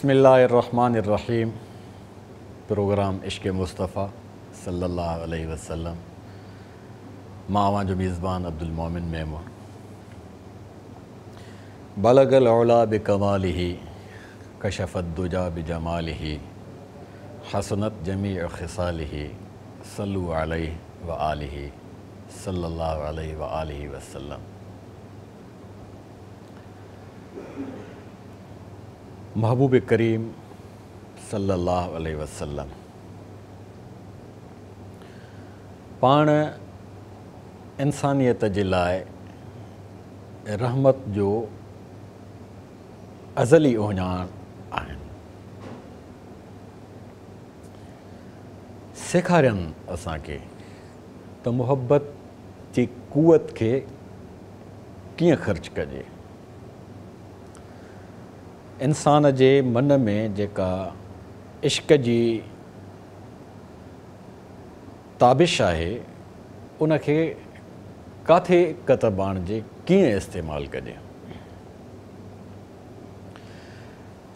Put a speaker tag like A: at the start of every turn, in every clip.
A: बिस्मिल्लाहिर्रहमानिर्रहीम। प्रोग्राम इश्क़ मुस्तफ़ा सल्लल्लाहु अलैहि वसल्लम। मावा जो मेज़बान अब्दुल मोमिन मेमून। बलगल औला बिकमालिही कशफ़त दुजा बिजमालिही हसनत जमीअ खिसालिही सल्लु अलैहि व आलिही सल्लल्लाहु अलैहि व आलिही वसल्लम। महबूब करीम सल्लल्लाहु अलैहि वसल्लम पाण इंसानियत जे लाइ रहमत जो अज़ली ओहञाण आहिनि। सेखारियनि असांखे त मुहबत जी क़ुवत खे कीअं ख़र्च कजे। इंसान जे मन में जेका इश्क़ जी ताबिश आहे उनखे काथे क़तब आणिजे, कीअं इस्तेमालु कजे।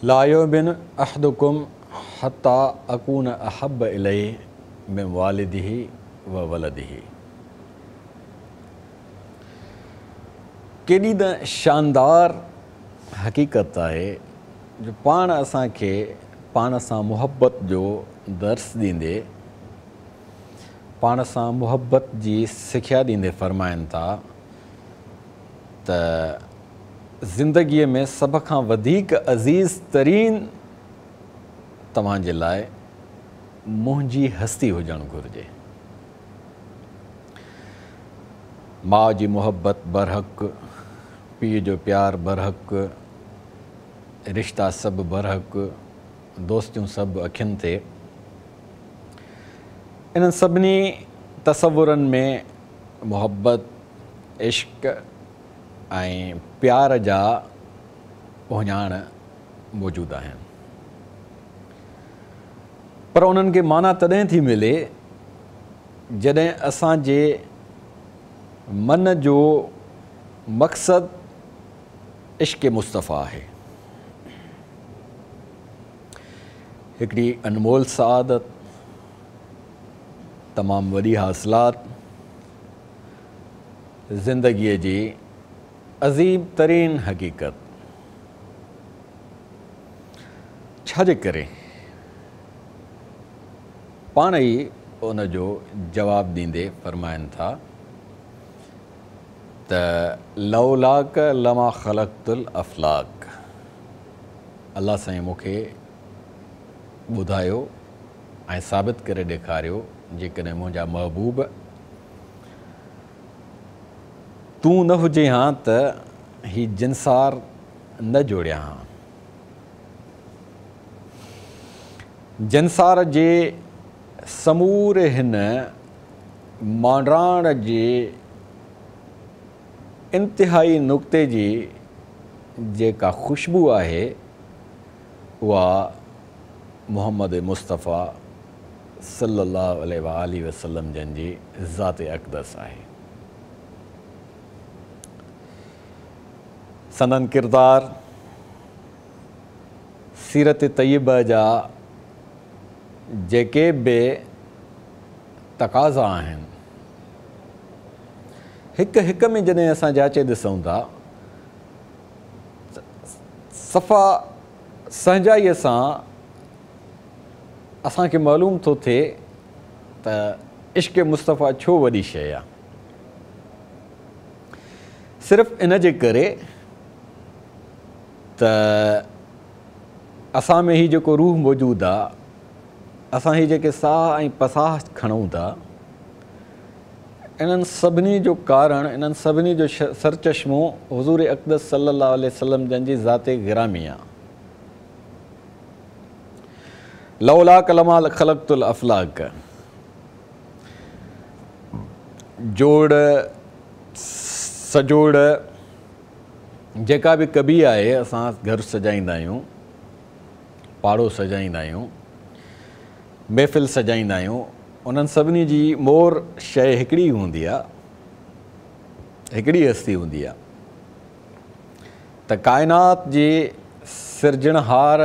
A: ला युमिन अहदुकुम हत्ता अकून अहब इलैहि मिन वालिदिही व वलदिही। केॾी त शानदार हक़ीक़त आहे जो पाण असांखे पाण सां मुहबत जो दर्स ॾींदे, पाण सां मुहबत जी सिख्या ॾींदे फ़रमाइनि था त ज़िंदगीअ में सभ खां वधीक अज़ीज़ तरीन तव्हांजे लाइ मुंहिंजी हस्ती हुजणु घुरिजे। माउ जी मुहबत बरहक़, पीउ जो प्यार बरहक़, रिश्ता सभु बरहक़, दोस्तियूं सभु अखियुनि ते। इन्हनि सभिनी तसवुरनि में मुहबत, इश्क़ ऐं प्यार जा ओहञाण मौजूदु आहिनि। पर उन्हनि खे माना तॾहिं थी मिले जॾहिं असांजे मन जो मक़सदु इश्क़ मुस्तफ़ा आहे। हिकिड़ी अनमोल सआदत, तमामु वॾी हासिलात, ज़िंदगीअ जी अज़ीम तरीन हक़ीक़त। छाजे करे पाण ई उन जो जवाबु ॾींदे फ़रमाइनि था त लौलाक लमा ख़लक़तुल अफ़लाक। अल्लाह साईं मूंखे ॿुधायो ऐं साबित करे ॾेखारियो जेकॾहिं मुंहिंजा महबूब तूं न हुजे हां त ही जिनसार न जोड़िया हां। जिनसार जे समूरे हिन मांडराण जे इंतिहाई नुक़्ते जी जेका ख़ुशबू आहे उहा मुहम्मद मुस्तफ़ा सल्लल्लाहु अलैहि वसल्लम जन जी ज़ात अक़दस आहे। संदन किरदार, सीरत तय्यबा जा जेके बि तक़ाज़ा आहिनि, हिकु हिकु में जॾहिं असां जाचे ॾिसूं था सफ़ा सहजाईअ सां असांखे मालूम थो थिए त इश्क़ मुस्तफ़ा छो वॾी शइ आहे। सिर्फ़ु इन जे करे त असां में ही जेको रूह मौजूदु आहे, असां ही जेके साह ऐं पसाह खणूं था, इन्हनि सभिनी जो कारण, इन्हनि सभिनी जो सरचश्मो हुज़ूर अक़दस सल्लल्लाहु अलैहि वसल्लम जन जी ज़ाते गिरामी आहे। लौला कलमा ख़लक़तुल अफ़लाक। जोड़ सजोड़ जेका बि कबी आहे, असां घर सजाईंदा आहियूं, पाड़ो सजाईंदा आहियूं, महफ़िल सजाईंदा आहियूं, उन्हनि सभिनी जी मोर शइ हिकिड़ी हूंदी आहे, हिकिड़ी हस्ती हूंदी आहे त काइनात जे सिरजणहार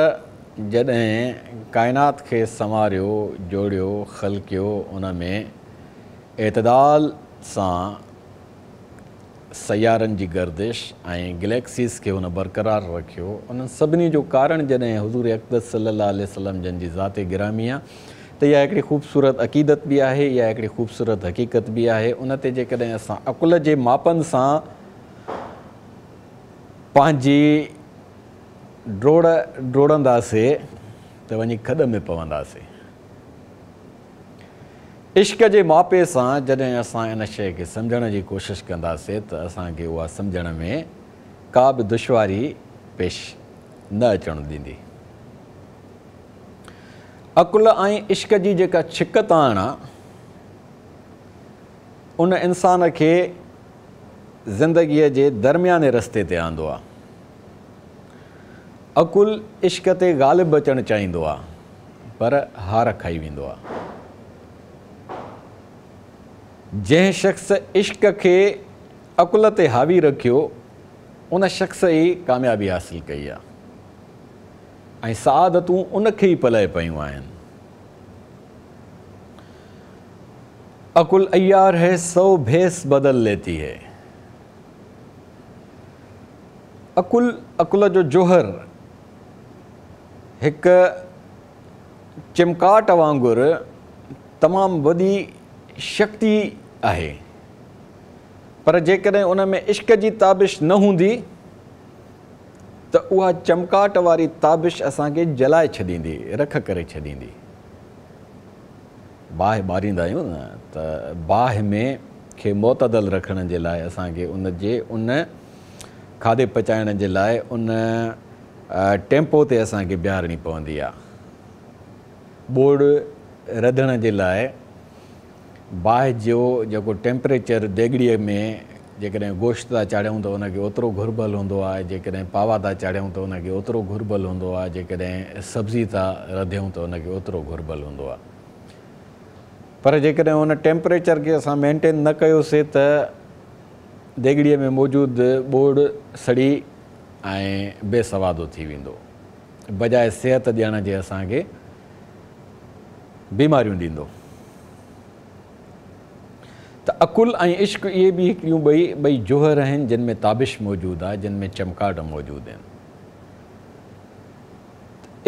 A: जॾहिं काइनात खे संवारियो, जोड़ियो, ख़लकियो, उन में एतदाल सां सयारनि जी गर्दिश ऐं गैलेक्सीज़ खे हुन बरक़रार रखियो, उन्हनि सभिनी जो कारण जॾहिं हुज़ूर अक़दस सल्लल्लाहु अलैहि वसल्लम जन जी ज़ाते गिरामी आहे, त इहा हिकिड़ी ख़ूबसूरत अक़ीदत बि आहे, इहा हिकिड़ी ख़ूबसूरत हक़ीक़त बि आहे। उन ते जेकॾहिं असां अक़ुल जे मापनि सां पंहिंजी ड्रोड़ंदासीं त वञी खॾ में पवंदासीं। इश्क जे मापे सां जॾहिं असां इन शइ खे सम्झण जी कोशिशि कंदासीं त असांखे उहा सम्झण में का बि दुश्वारी पेश न अचणु ॾींदी। अक़ुल ऐं इश्क जी जेका छिक ताण आहे, उन इंसान खे ज़िंदगीअ जे दरमियाने रस्ते ते आंदो आहे। अक़ुल इश्क ते ग़ालिब अचणु चाहींदो आहे, पर हार खाई वेंदो आहे। जंहिं शख़्स इश्क खे अक़ुल ते हावी रखियो, उन शख़्स ई कामयाबी हासिलु कई आहे ऐं सआदतूं उनखे ई पलाए पयूं आहिनि। अक़ुल अय्यार है 100 भेस बदल लेती है। अक़ुल जो जोहर हिकु चिमकाट वांगुरु तमामु वॾी शक्ति आहे, पर जेकॾहिं उन में इश्क जी ताबिश न हूंदी त उहा चमकाट वारी ताबिश असांखे जलाए छॾींदी, रख करे छॾींदी। बाहि ॿारींदा आहियूं न, त बाहि में खे मुतदल रखण जे लाइ असांखे उन खाधे पचाइण जे लाइ उन टेम्पो ते असांखे बीहारणी पवंदी आहे। ॿोड़ रधण जे लाइ बाहि जो जेको टेम्परेचर देगड़ीअ में जेकॾहिं गोश्त था चाढ़ियूं त उनखे ओतिरो घुर्बल हूंदो आहे, जेकॾहिं पावा था चाढ़ियूं त उनखे ओतिरो घुर्बल हूंदो आहे, जेकॾहिं सब्ज़ी था रधियूं त उनखे ओतिरो घुर्बल हूंदो आहे। पर जेकॾहिं उन टेम्परेचर खे असां मेंटेन न कयोसीं त देगड़ीअ में मौजूदु ॿोड़ सड़ी ऐं बेसवादो थी वेंदो, बजाए सिहत ॾियण जे असांखे बीमारियूं ॾींदो। त अक़ुल ऐं इश्क इहे बि हिकिड़ियूं ॿई जोहर आहिनि जिन में ताबिश मौजूदु आहे, जिन में चमकाट मौजूदु आहिनि।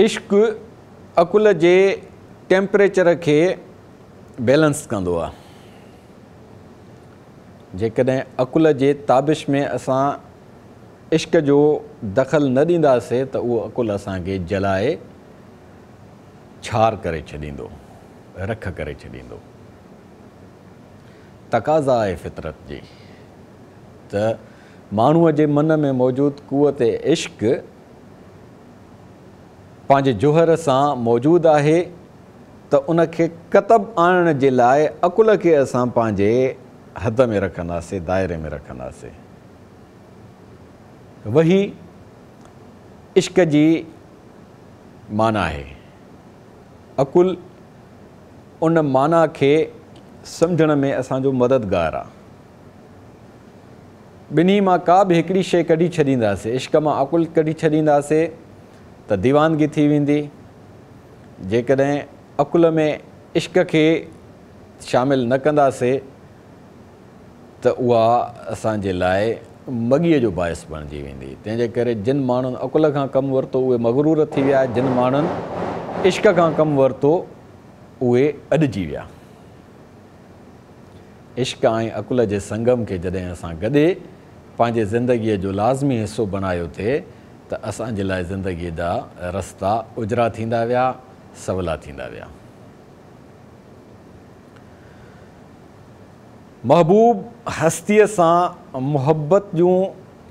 A: इश्क अक़ुल जे टेम्परेचर खे बैलेंस कंदो आहे। जेकॾहिं अक़ुल जे ताबिश में असां इश्क जो दख़ल न ॾींदासीं त उहो अक़ुल असांखे जलाए छार करे छॾींदो, रख करे छॾींदो। तक़ाज़ा आहे फितरत जी त माण्हूअ जे मन में मौजूदु क़ुवत इश्क पंहिंजे जोहर सां मौजूदु आहे, त उनखे कतब आणण जे लाइ अक़ुल खे असां पंहिंजे हद में रखंदासीं, दायरे में रखंदासीं। वही इश्क जी माना आहे। अक़ुल उन माना खे सम्झण में असांजो मददगार आहे। ॿिन्ही मां का बि हिकिड़ी शइ कढी छॾींदासीं, इश्क मां अक़ुल कढी छॾींदासीं त दीवानगी थी वेंदी। जेकॾहिं अक़ुल में इश्क खे शामिलु न कंदासीं त उहा असांजे लाइ मॻीअ जो बाहिस बणिजी वेंदी। तंहिंजे करे जिन माण्हुनि अक़ुल खां कमु वरितो उहे मग़रूर थी विया, जिन माण्हुनि इश्क खां कमु वरितो उहे अॾिजी विया। इश्क ऐं अक़ुल जे संगम खे जॾहिं असां गॾे पंहिंजे ज़िंदगीअ जो लाज़मी हिसो बणायो थिए त असांजे लाइ ज़िंदगीअ जा रस्ता उजरा थींदा विया, सवला थींदा विया। महबूब हस्तीअ सां मुहबत जूं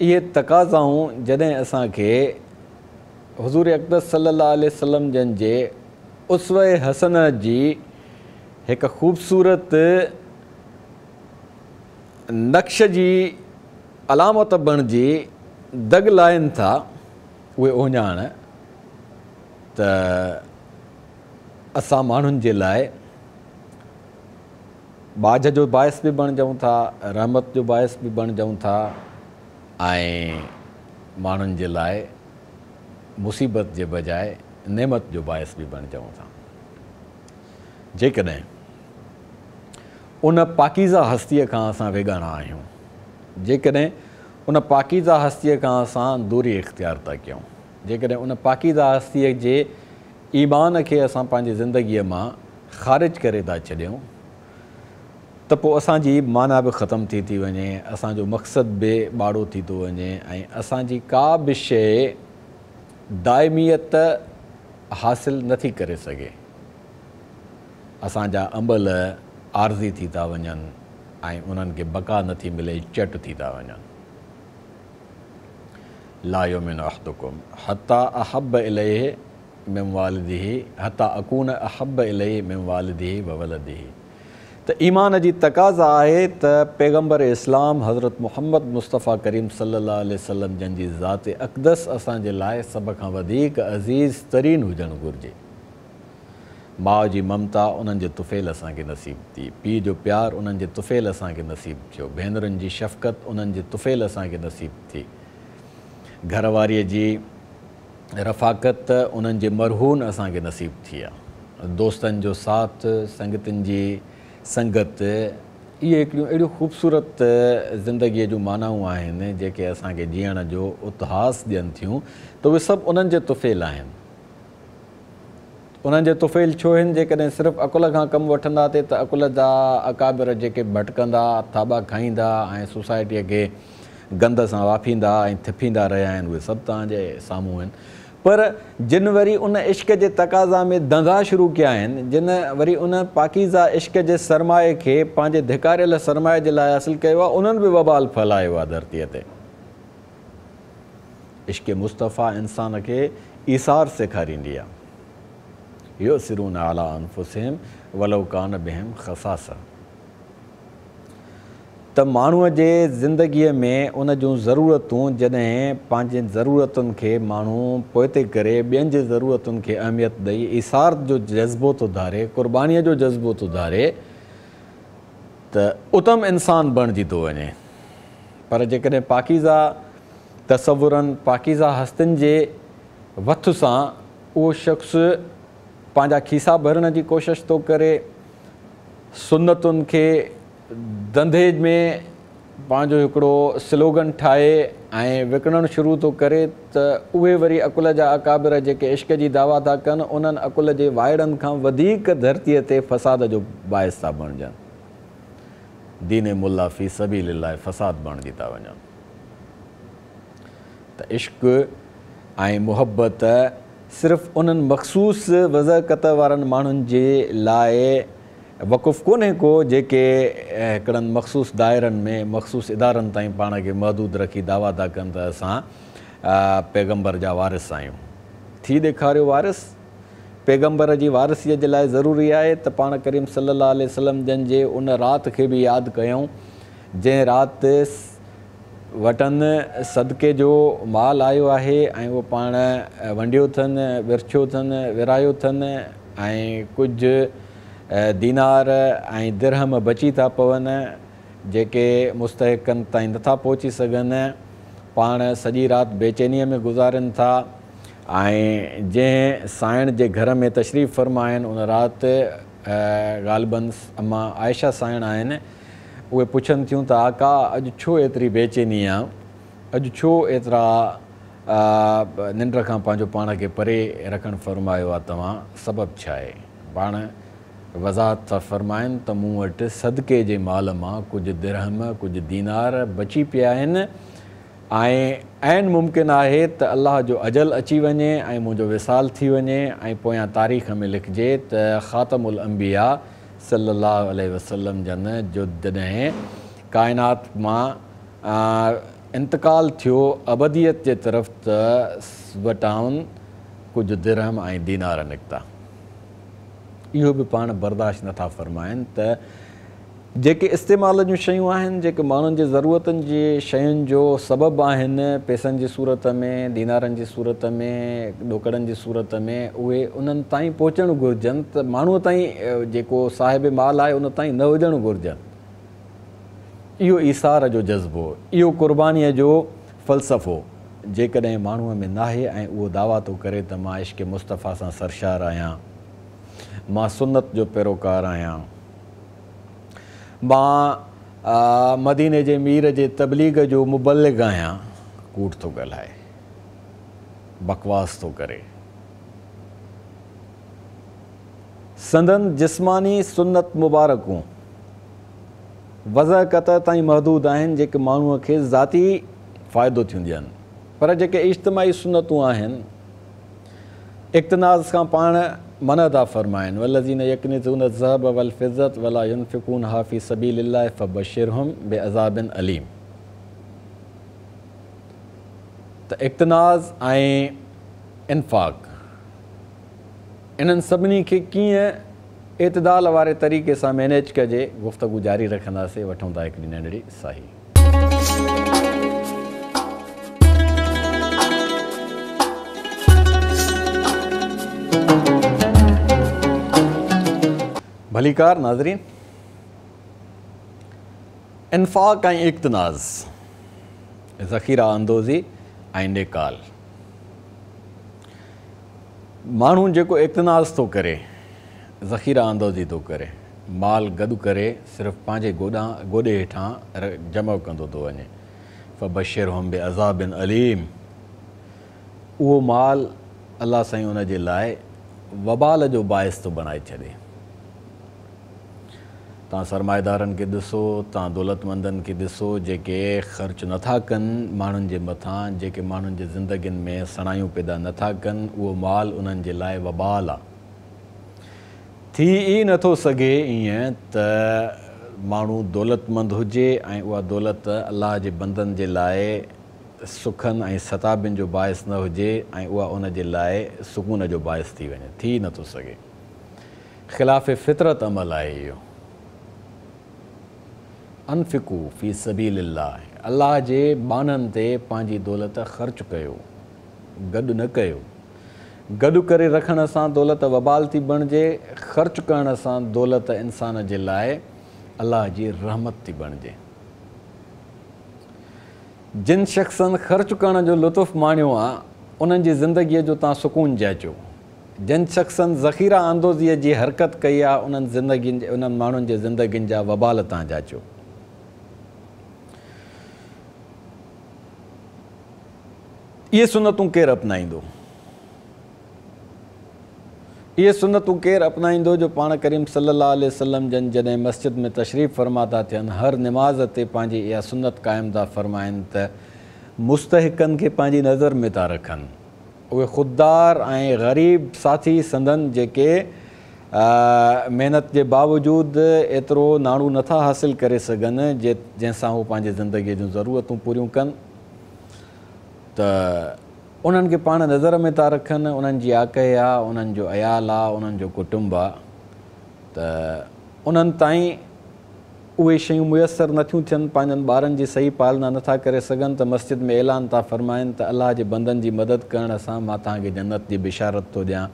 A: इहे तक़ाज़ाऊं जॾहिं असांखे हुज़ूर अक़दस सल्लल्लाहु अलैहि वसल्लम जन जे उसवे हसन जी हिकु ख़ूबसूरत नक्श जी अलामत बणिजी दग लाइनि था, उहे ओञाण त असां माण्हुनि जे लाइ बाझ जो बाहिस बि बणिजूं था, रहमत जो बाहिस बि बणिजूं था ऐं माण्हुनि जे लाइ मुसीबत जे बजाए नेमत जो बाइस बि बणिजूं था। जेकॾहिं उन पाकीज़ा हस्तीअ खां असां वेगाना आहियूं, जेकॾहिं उन पाकीज़ा हस्तीअ खां असां दूरी इख़्तियार था कयूं, जेकॾहिं उन पाकीज़ा हस्तीअ जे ईमान खे असां पंहिंजी ज़िंदगीअ मां ख़ारिज करे था छॾियूं, त पोइ असांजी माना बि ख़तमु थी वञे, असांजो मक़सदु बि ॿाड़ो थी थो वञे ऐं असांजी का बि शइ दाइमियत हासिलु नथी करे सघे। असांजा अमल आरज़ी थी था वञनि ऐं उन्हनि खे बका नथी मिले, चट थी था वञनि। ला युमिनु अहदुकुम हत्ता अहब्ब इलैहि मिन वालिदिही हत्ता अकून अहब्ब इलैहि मिन वालिदिही व वलदिही। त ईमान जी तक़ाज़ा आहे त पैगम्बर इस्लाम हज़रत मुहम्मद मुस्तफ़ा करीम सल्लल्लाहु अलैहि वसल्लम जंहिंजी ज़ात अक़दस असांजे लाइ सभ खां वधीक अज़ीज़ तरीन हुजणु घुरिजे। माउ जी ममता उन्हनि जे तुफ़ैल असांखे नसीबु थी, पीउ जो प्यारु उन्हनि जे तुफ़ैल असांखे नसीबु थियो, भेनरुनि जी शफ़क़त उन्हनि जे तुफ़ैल असांखे नसीबु थी, घरवारीअ जी रफ़ाक़त उन्हनि जे मरहून असांखे नसीबु थी आहे, दोस्तनि जो साथ, संगतियुनि जी संगत, इहे हिकिड़ियूं अहिड़ियूं ख़ूबसूरत ज़िंदगीअ जूं मानाऊं आहिनि जेके असांखे जीअण जो उतहास ॾियनि थियूं, त उहे सभु उन्हनि जे तुफ़ैल आहिनि। उन्हनि जे तुफ़ैल छो आहिनि? जेकॾहिं सिर्फ़ु अकुल खां कमु वठंदासीं त अकुल जा अकाबिर जेके भटकंदा, थाॿा खाईंदा ऐं सोसाइटीअ खे गंद सां वाफींदा ऐं थिफींदा रहिया आहिनि, उहे सभु तव्हांजे साम्हूं आहिनि। पर जिन वरी उन इश्क जे तक़ाज़ा में धंधा शुरू कया आहिनि, जिन वरी उन पाकीज़ा इश्क जे सरमाए खे पंहिंजे धिकारियल सरमाए जे लाइ हासिलु कयो आहे, उन्हनि बि वबाल फैलायो आहे धरतीअ ते। इश्क मुस्तफ़ा इंसान खे ईसार सेखारींदी आहे। युसिरून अला अनफुसिहिम वलौ कान बिहिम ख़सासा। त माण्हूअ जे ज़िंदगीअ में उन जूं ज़रूरतूं जॾहिं पंहिंजे ज़रूरतुनि खे माण्हू पोइते करे ॿियनि जे ज़रूरतुनि खे अहमियत ॾेई ईसार जो जज़्बो थो धारे, क़ुर्बानीअ जो जज़्बो थो धारे, त उत्तम इंसानु बणिजी थो वञे। पर जेकॾहिं पाकीज़ा तसवुरनि, पाकीज़ा हस्तियुनि जे वथ सां उहो शख़्स पंहिंजा खीसा भरण जी कोशिशि थो करे, सुन्नतुनि खे धंधे में पंहिंजो हिकिड़ो स्लोगन ठाहे ऐं विकिणणु शुरू थो करे, त उहे वरी अकुल जा अकाबिर जेके इश्क जी दावा था कनि, उन्हनि अकुल जे वाइड़नि खां वधीक धरतीअ ते फ़साद जो बाइस था बणिजनि। दीन मुल्ला फ़ी सबीलिल्लाह फ़साद बणिजी था वञनि। त इश्क ऐं मुहबत सिर्फ़ु उन्हनि मख़सूस वज़ाक़त वारनि माण्हुनि जे लाइ वक़ुफ़ कोन्हे को जेके हिकिड़नि मख़सूस दाइरनि में, मख़सूस इदारनि ताईं पाण खे महदूद रखी दावा था कनि त असां पैगम्बर जा वारिस आहियूं। थी ॾेखारियो वारिस। पैगम्बर जी वारिसीअ जे लाइ ज़रूरी आहे त पाण करीम सल्लल्लाहु अलैहि वसल्लम जंहिंजे उन राति खे बि यादि कयूं, जंहिं राति वटनि सदके जो माल आयो आहे ऐं उहो पाण वंडियो अथनि, विरछियो अथनि, विरायो अथनि ऐं कुझु दीनार ऐं दिरहम बची था पवनि जेके मुस्तहिकनि ताईं नथा पहुची सघनि। पाण सॼी राति बेचैनीअ में गुज़ारनि था ऐं जंहिं साइण जे घर में तशरीफ़ फ़रमा आहिनि उन राति ग़ालिबन अम्मा आयशा साइण आहिनि, उहे पुछनि थियूं त आका अॼु छो एतिरी बेचैनी आहे, अॼु छो एतिरा निंड खां पंहिंजो पाण खे परे रखणु फ़रमायो आहे तव्हां, सबबु छा आहे? पाण वज़ाहत था फ़रमाइनि त मूं वटि सदके जे माल मां कुझु दिरहम, कुझु दीनार बची पिया आहिनि ऐं मुमकिन आहे त अलाह जो अजल अची वञे ऐं मुंहिंजो विसाल थी वञे ऐं पोयां तारीख़ में लिखिजे त ख़ातमुल अंबिया सल्लल्लाहु अलैहि वसल्लम जन जो जॾहिं काइनात मां इंतकाल थियो अबदियत जे तरफ़ त वटाउनि कुझु दिरहम ऐं दीनार निकिता। इहो बि पाण बर्दाश्त नथा फ़रमाइनि त जेके इस्तेमाल जूं शयूं आहिनि, जेके माण्हुनि जी ज़रूरतनि जी शयुनि जो सबबु आहिनि, पैसनि जी सूरत में, दीनारनि जी सूरत में, ॾोकड़नि जी सूरत में, उहे उन्हनि ताईं पहुचणु घुरिजनि त माण्हूअ ताईं जेको साहिब माल आहे उन ताईं न हुजणु घुरिजनि। इहो ईसार जो जज़्बो, इहो क़ुर्बानीअ जो फ़लसफ़ो, जेकॾहिं माण्हूअ में नाहे ऐं उहो दावा थो करे त मां इश्क मुस्तफ़ा सां सरशार आहियां, मां सुन्नत जो पैरोकार आहियां, मां मदीने जे मीर जे तबलीग जो मुबलिग आहियां, कूड़ थो ॻाल्हाए, बकवास थो करे। संदन जिस्मानी सुन्नत मुबारकूं वज़ह क़तर ताईं महदूद आहिनि जेके माण्हूअ खे ज़ाती फ़ाइदो थियूं ॾियनि, पर जेके इज्तिमाही सुन्नतूं आहिनि इक़्तिनाज़ खां पाण मन था फ़रमाइनि, वल्लज़ीन यकनिज़ून अज़्ज़हब वल फ़िज़्ज़त वला युनफ़िक़ूनहा फ़ी सबीलिल्लाह फ़बश्शिरहुम बिअज़ाबिन अलीम। त इक़्तिनाज़ ऐं इन्फ़ाक़ इन्हनि सभिनी खे कीअं एतदाल वारे तरीक़े सां मैनेज कजे, गुफ़्तगू जारी रखंदासीं। वठूं था हिकिड़ी नंढड़ी साही। भलीकार नाज़रीन, इन्फ़ाक़ ऐं इक़्तिनाज़, ज़ख़ीरा अंदोज़ी ऐं नेकाल। माण्हू जेको इक़्तिनाज़ थो करे, ज़ख़ीरा अंदोज़ी थो करे, माल गॾु करे सिर्फ़ु पंहिंजे गोॾे हेठां जमा कंदो थो वञे, फ़बश्शिरहुम बिअज़ाबिन अलीम, उहो माल अलाह साईं उन जे लाइ वबाल जो बाइस थो बणाए छॾे। तव्हां सरमाएदारनि खे ॾिसो, तव्हां दौलतमंदनि खे ॾिसो, जेके ख़र्च नथा कनि माण्हुनि जे मथां, जेके माण्हुनि जे ज़िंदगियुनि में सणायूं पैदा नथा कनि, उहो माल उन्हनि जे लाइ वबाल आहे। थी ई नथो सघे ईअं त माण्हू दौलतमंद हुजे ऐं उहा दौलत अलाह जे बंदनि जे लाइ सुखनि ऐं सताबिन जो बाइस न हुजे ऐं उहा उन जे लाइ सुकून जो बाइस थी वञे, थी नथो सघे। ख़िलाफ़ फितरत अमल आहे इहो। अनफ़िकू फ़ी सबीलिल्लाह, अलाह जे बाननि ते पंहिंजी दौलत ख़र्च कयो, गॾु न कयो। गॾु करे रखण सां दौलत वबाल थी बणिजे, ख़र्च करण सां दौलत इंसान जे लाइ अलाह जी रहमत थी बणिजे। जिन शख़्सनि ख़र्च करण जो लुत्फ़ माणियो आहे, उन्हनि जी ज़िंदगीअ जो तव्हां सुकून जाचो। जिन शख़्सनि ज़ख़ीरा अंदोज़ीअ जी हरकत कई आहे, उन्हनि माण्हुनि जे ज़िंदगियुनि जा वबाल तव्हां जाचो। इहे सुनतूं केरु अपनाईंदो? इहे सुनतूं केरु अपनाईंदो जो पाण करीम सल्लल्लाहु अलैहि वसल्लम जन जॾहिं मस्जिद में तशरीफ़ फ़रमा था थियनि, हर निमाज़ ते पंहिंजी इहा सुनत क़ाइमु था फ़रमाइनि त मुस्तहिक़नि खे पंहिंजी नज़र में था रखनि। उहे ख़ुददार ऐं ग़रीब साथी संदन जेके महिनत जे बावजूदु एतिरो नाणू नथा हासिल करे सघनि जंहिंसां उहे पंहिंजे ज़िंदगीअ जूं ज़रूरतूं पूरियूं कनि, त उन्हनि खे पाण नज़र में था रखनि। उन्हनि जी आकहि आहे, उन्हनि जो अयाल आहे, उन्हनि जो कुटुंब आहे, त उन्हनि ताईं उहे शयूं मुयसरु नथियूं थियनि, पंहिंजनि ॿारनि जी सही पालना नथा करे सघनि, त मस्जिद में ऐलान था फ़रमाइनि त अलाह जे बंदनि जी मदद करण सां मां तव्हांखे जन्नत जी बिशारत थो ॾियां।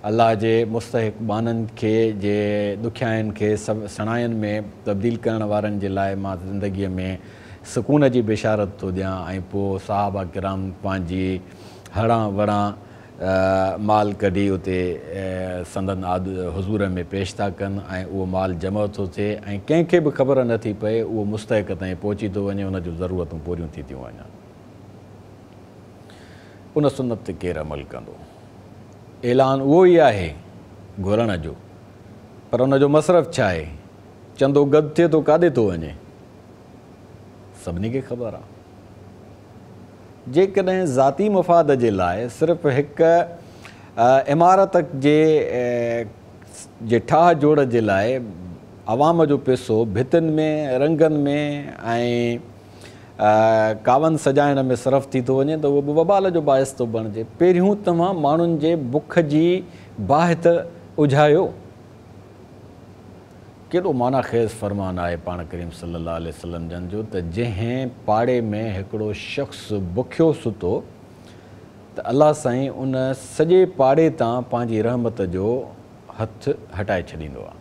A: अलाह जे मुस्तहिक़ बाननि खे जे ॾुखियाईनि खे सभु सणाइनि में तब्दील करण वारनि जे लाइ मां ज़िंदगीअ में सुकून जी बिशारत थो ॾियां। ऐं पोइ सहाबा किराम पंहिंजी हड़ा वड़ा माल कढी उते संदन हुज़ूर में पेश था कनि ऐं उहो माल जमा थो थिए ऐं कंहिंखे बि ख़बर नथी पए, उहो मुस्तहिक़ ताईं पहुची थो वञे, उन जूं ज़रूरतूं पूरियूं थी थियूं वञनि। उन सुनत ते केरु अमल कंदो? ऐलान उहो ई आहे घुरण जो, पर उनजो मसरफ़ छा आहे? चंदो गॾु थिए थो काॾे थो वञे? सभिनी खे ख़बर आहे। जेकॾहिं ज़ाती मफ़ाद जे लाइ सिर्फ़ु हिकु इमारत जे ठाह जोड़ जे लाइ आवाम जो पैसो भितियुनि में, रंगनि में ऐं कावनि सजाइण में सरफ़ थी थो वञे, त उहो बि वबाल जो बाइस थो बणिजे। पहिरियों तव्हां माण्हुनि जे बुख जी बाहित उझायो। केॾो माना ख़ेज़ फ़रमान आहे पाण करीम सल्लल्लाहु अलैहि वसल्लम जन जो त जंहिं पाड़े में हिकिड़ो शख़्स बुखियो सुतो त अलाह साईं उन सॼे पाड़े तां पंहिंजी रहमत जो हथु हटाए छॾींदो आहे।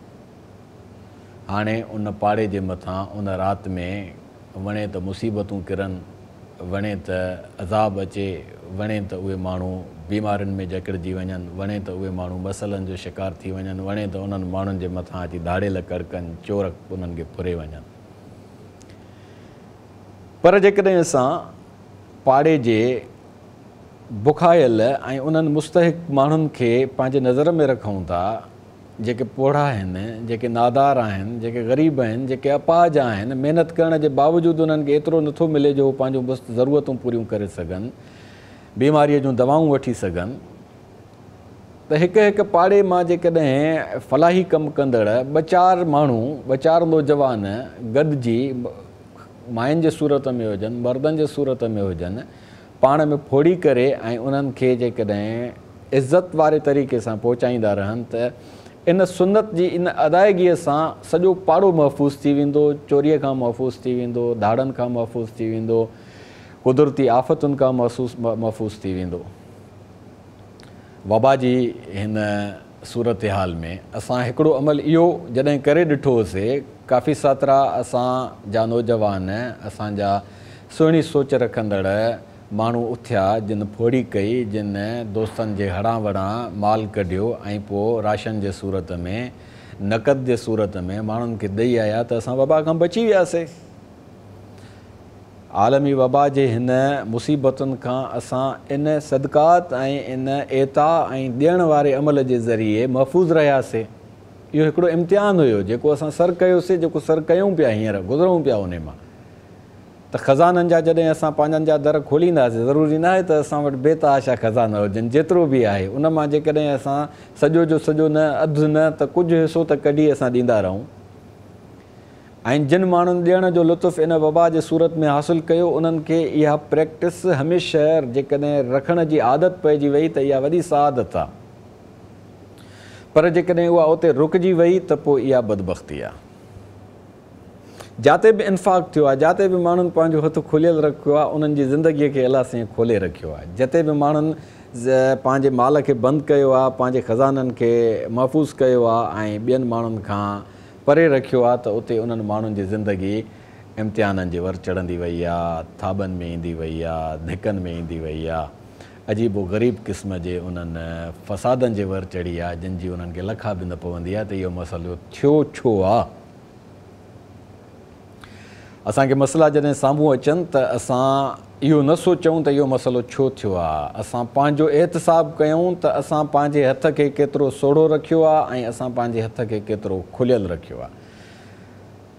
A: हाणे उन पाड़े जे मथां उन राति में वणे त मुसीबतूं किरनि, वणे त अज़ाब अचे, वणे त उहे माण्हू बीमारियुनि में जकड़जी वञनि, वणे त उहे माण्हू मसइलनि जो शिकार थी वञनि, वणे त उन्हनि माण्हुनि जे मथां अची दाड़ेल कड़कनि, चोर उन्हनि खे फुरे वञनि। पर जेकॾहिं असां पाड़े जे बुखायल ऐं उन्हनि मुस्तहिक माण्हुनि खे पंहिंजे नज़र में रखूं था, जेके पोढ़ा आहिनि, जेके नादार आहिनि, जेके ग़रीब आहिनि, जेके अपाहज आहिनि, महिनत करण जे बावजूदि उन्हनि खे एतिरो नथो मिले जो पंहिंजो बसि ज़रूरतूं पूरियूं करे सघनि, बीमारीअ जूं दवाऊं वठी सघनि, त हिकु हिकु पाड़े मां जेकॾहिं फलाही कमु कंदड़ ॿ चारि माण्हू, ॿ चारि नौजवान गॾिजी मायुनि जे सूरत में हुजनि, मर्दनि जे सूरत में हुजनि, पाण में फोड़ी करे ऐं उन्हनि खे जेकॾहिं इज़त वारे तरीक़े सां पहुचाईंदा रहनि त इन सुनत जी इन अदायगीअ सां सॼो पाड़ो महफ़ूज़ थी वेंदो, चोरीअ खां महफ़ूज़ थी वेंदो, धाड़नि खां महफ़ूज़ थी वेंदो, कुदरती आफ़तुनि खां महफ़ूज़ थी वेंदो। वबा जी हिन सूरत हाल में असां हिकिड़ो अमल इहो जॾहिं करे ॾिठोसीं, काफ़ी सातरा असांजा नौजवान, असांजा सुहिणी सोच रखंदड़ माण्हू उथिया, जिन फोड़ी कई, जिन दोस्तनि जे हड़ां वड़ां माल कढियो ऐं पोइ राशन जे सूरत में, नक़द जे सूरत में माण्हुनि खे ॾेई आया, त असां वबा खां बची वियासीं। आलमी वबा जे हिन मुसीबतुनि खां असां इन सदक़ात ऐं इन एता ऐं ॾियण वारे अमल जे ज़रिए महफ़ूज़ रहियासीं। इहो हिकिड़ो इम्तिहान हुयो जेको असां सर कयोसीं, जेको सर कयूं पिया, हींअर गुज़रूं पिया उन मां। त ख़ज़ाननि जा जॾहिं असां पंहिंजनि जा दर खोलींदासीं, ज़रूरी न आहे त असां वटि बेतहाशा ख़ज़ाना हुजनि, जेतिरो बि आहे उन मां जेकॾहिं असां सॼो जो सॼो न, अधु न, त कुझु हिसो त कढी असां ॾींदा रहूं। ऐं जिन माण्हुनि ॾियण जो लुत्फ़ इन वबा जे सूरत में हासिलु कयो, उन्हनि खे इहा प्रैक्टिस हमेशह जेकॾहिं रखण जी आदत पइजी वई त इहा वॾी सआदत आहे। पर जेकॾहिं उहा उते रुकिजी वई त पोइ इहा बदबख़्ती आहे। जिते बि इन्फ़ाक़ थियो आहे, जिते बि माण्हुनि पंहिंजो हथु खोलियल रखियो आहे, उन्हनि जी ज़िंदगीअ खे अलाह साईं खोले रखियो आहे। जिते बि माण्हुनि पंहिंजे माल खे बंदि कयो आहे, पंहिंजे ख़ज़ाननि खे महफ़ूज़ कयो आहे ऐं ॿियनि माण्हुनि खां परे रखियो आहे, त उते उन्हनि माण्हुनि जी ज़िंदगी इम्तिहाननि जे वर चढ़ंदी वई आहे, थाॿनि में ईंदी वई आहे, धिकनि में ईंदी वई आहे, अजीबो ग़रीब क़िस्म जे उन्हनि फ़सादनि जे वर चढ़ी आहे, जिन जी उन्हनि खे लखा बि न पवंदी आहे त इहो मसइलो थियो छो आहे। असांखे मसइला जॾहिं साम्हूं अचनि त असां इहो न सोचूं त इहो मसइलो छो थियो आहे। असां पंहिंजो एहतिसाब कयूं त असां पंहिंजे हथ खे केतिरो सोढ़ो रखियो आहे ऐं असां पंहिंजे हथ खे केतिरो खुलियल रखियो आहे।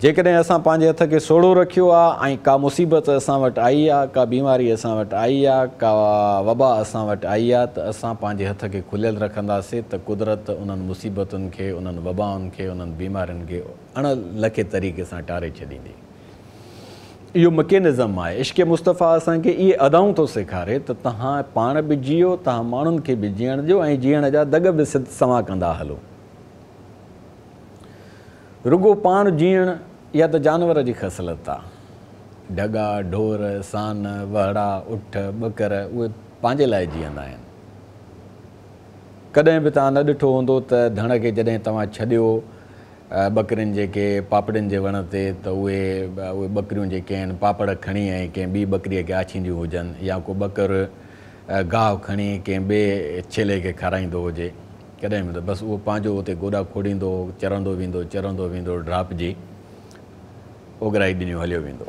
A: जेकॾहिं असां पंहिंजे हथ खे सोढ़ो रखियो आहे ऐं का मुसीबत असां वटि आई आहे, का बीमारी असां वटि आई आहे, का वबा असां वटि आई आहे, त असां पंहिंजे हथ खे खुलियल रखंदासीं त कुदरत उन्हनि मुसीबतुनि खे, उन्हनि वबाउनि खे, उन्हनि बीमारियुनि खे अण लखे तरीक़े सां टारे छॾींदी। इहो मकेनिज़म आहे। इश्क़ मुस्तफ़ा असांखे इहे अदाऊं थो सेखारे त तव्हां पाण बि जियो, तव्हां माण्हुनि खे बि जीअण ॾियो ऐं जीअण जा दग बि समा कंदा हलो। रुगो पाण जीअण इहा त जानवर जी ख़सलत आहे। ढगा, ढोर, सान, वहड़ा, उठ, ॿकर उहे पंहिंजे लाइ जीअंदा आहिनि। कॾहिं बि तव्हां न ॾिठो हूंदो त धण खे जॾहिं तव्हां छॾियो ॿकरियुनि जेके पापड़ियुनि जे वण ते, त उहे ॿकरियूं जेके आहिनि पापड़ खणी ऐं कंहिं ॿी ॿकरीअ खे आछींदियूं हुजनि, या को ॿकर गाहु खणी कंहिं ॿिए छिले खे खाराईंदो हुजे, कॾहिं बि त बसि उहो पंहिंजो उते गोॾा खोड़ींदो, चरंदो वेंदो, ड्रापजी ओघराई ॾिनियूं हलियो वेंदो।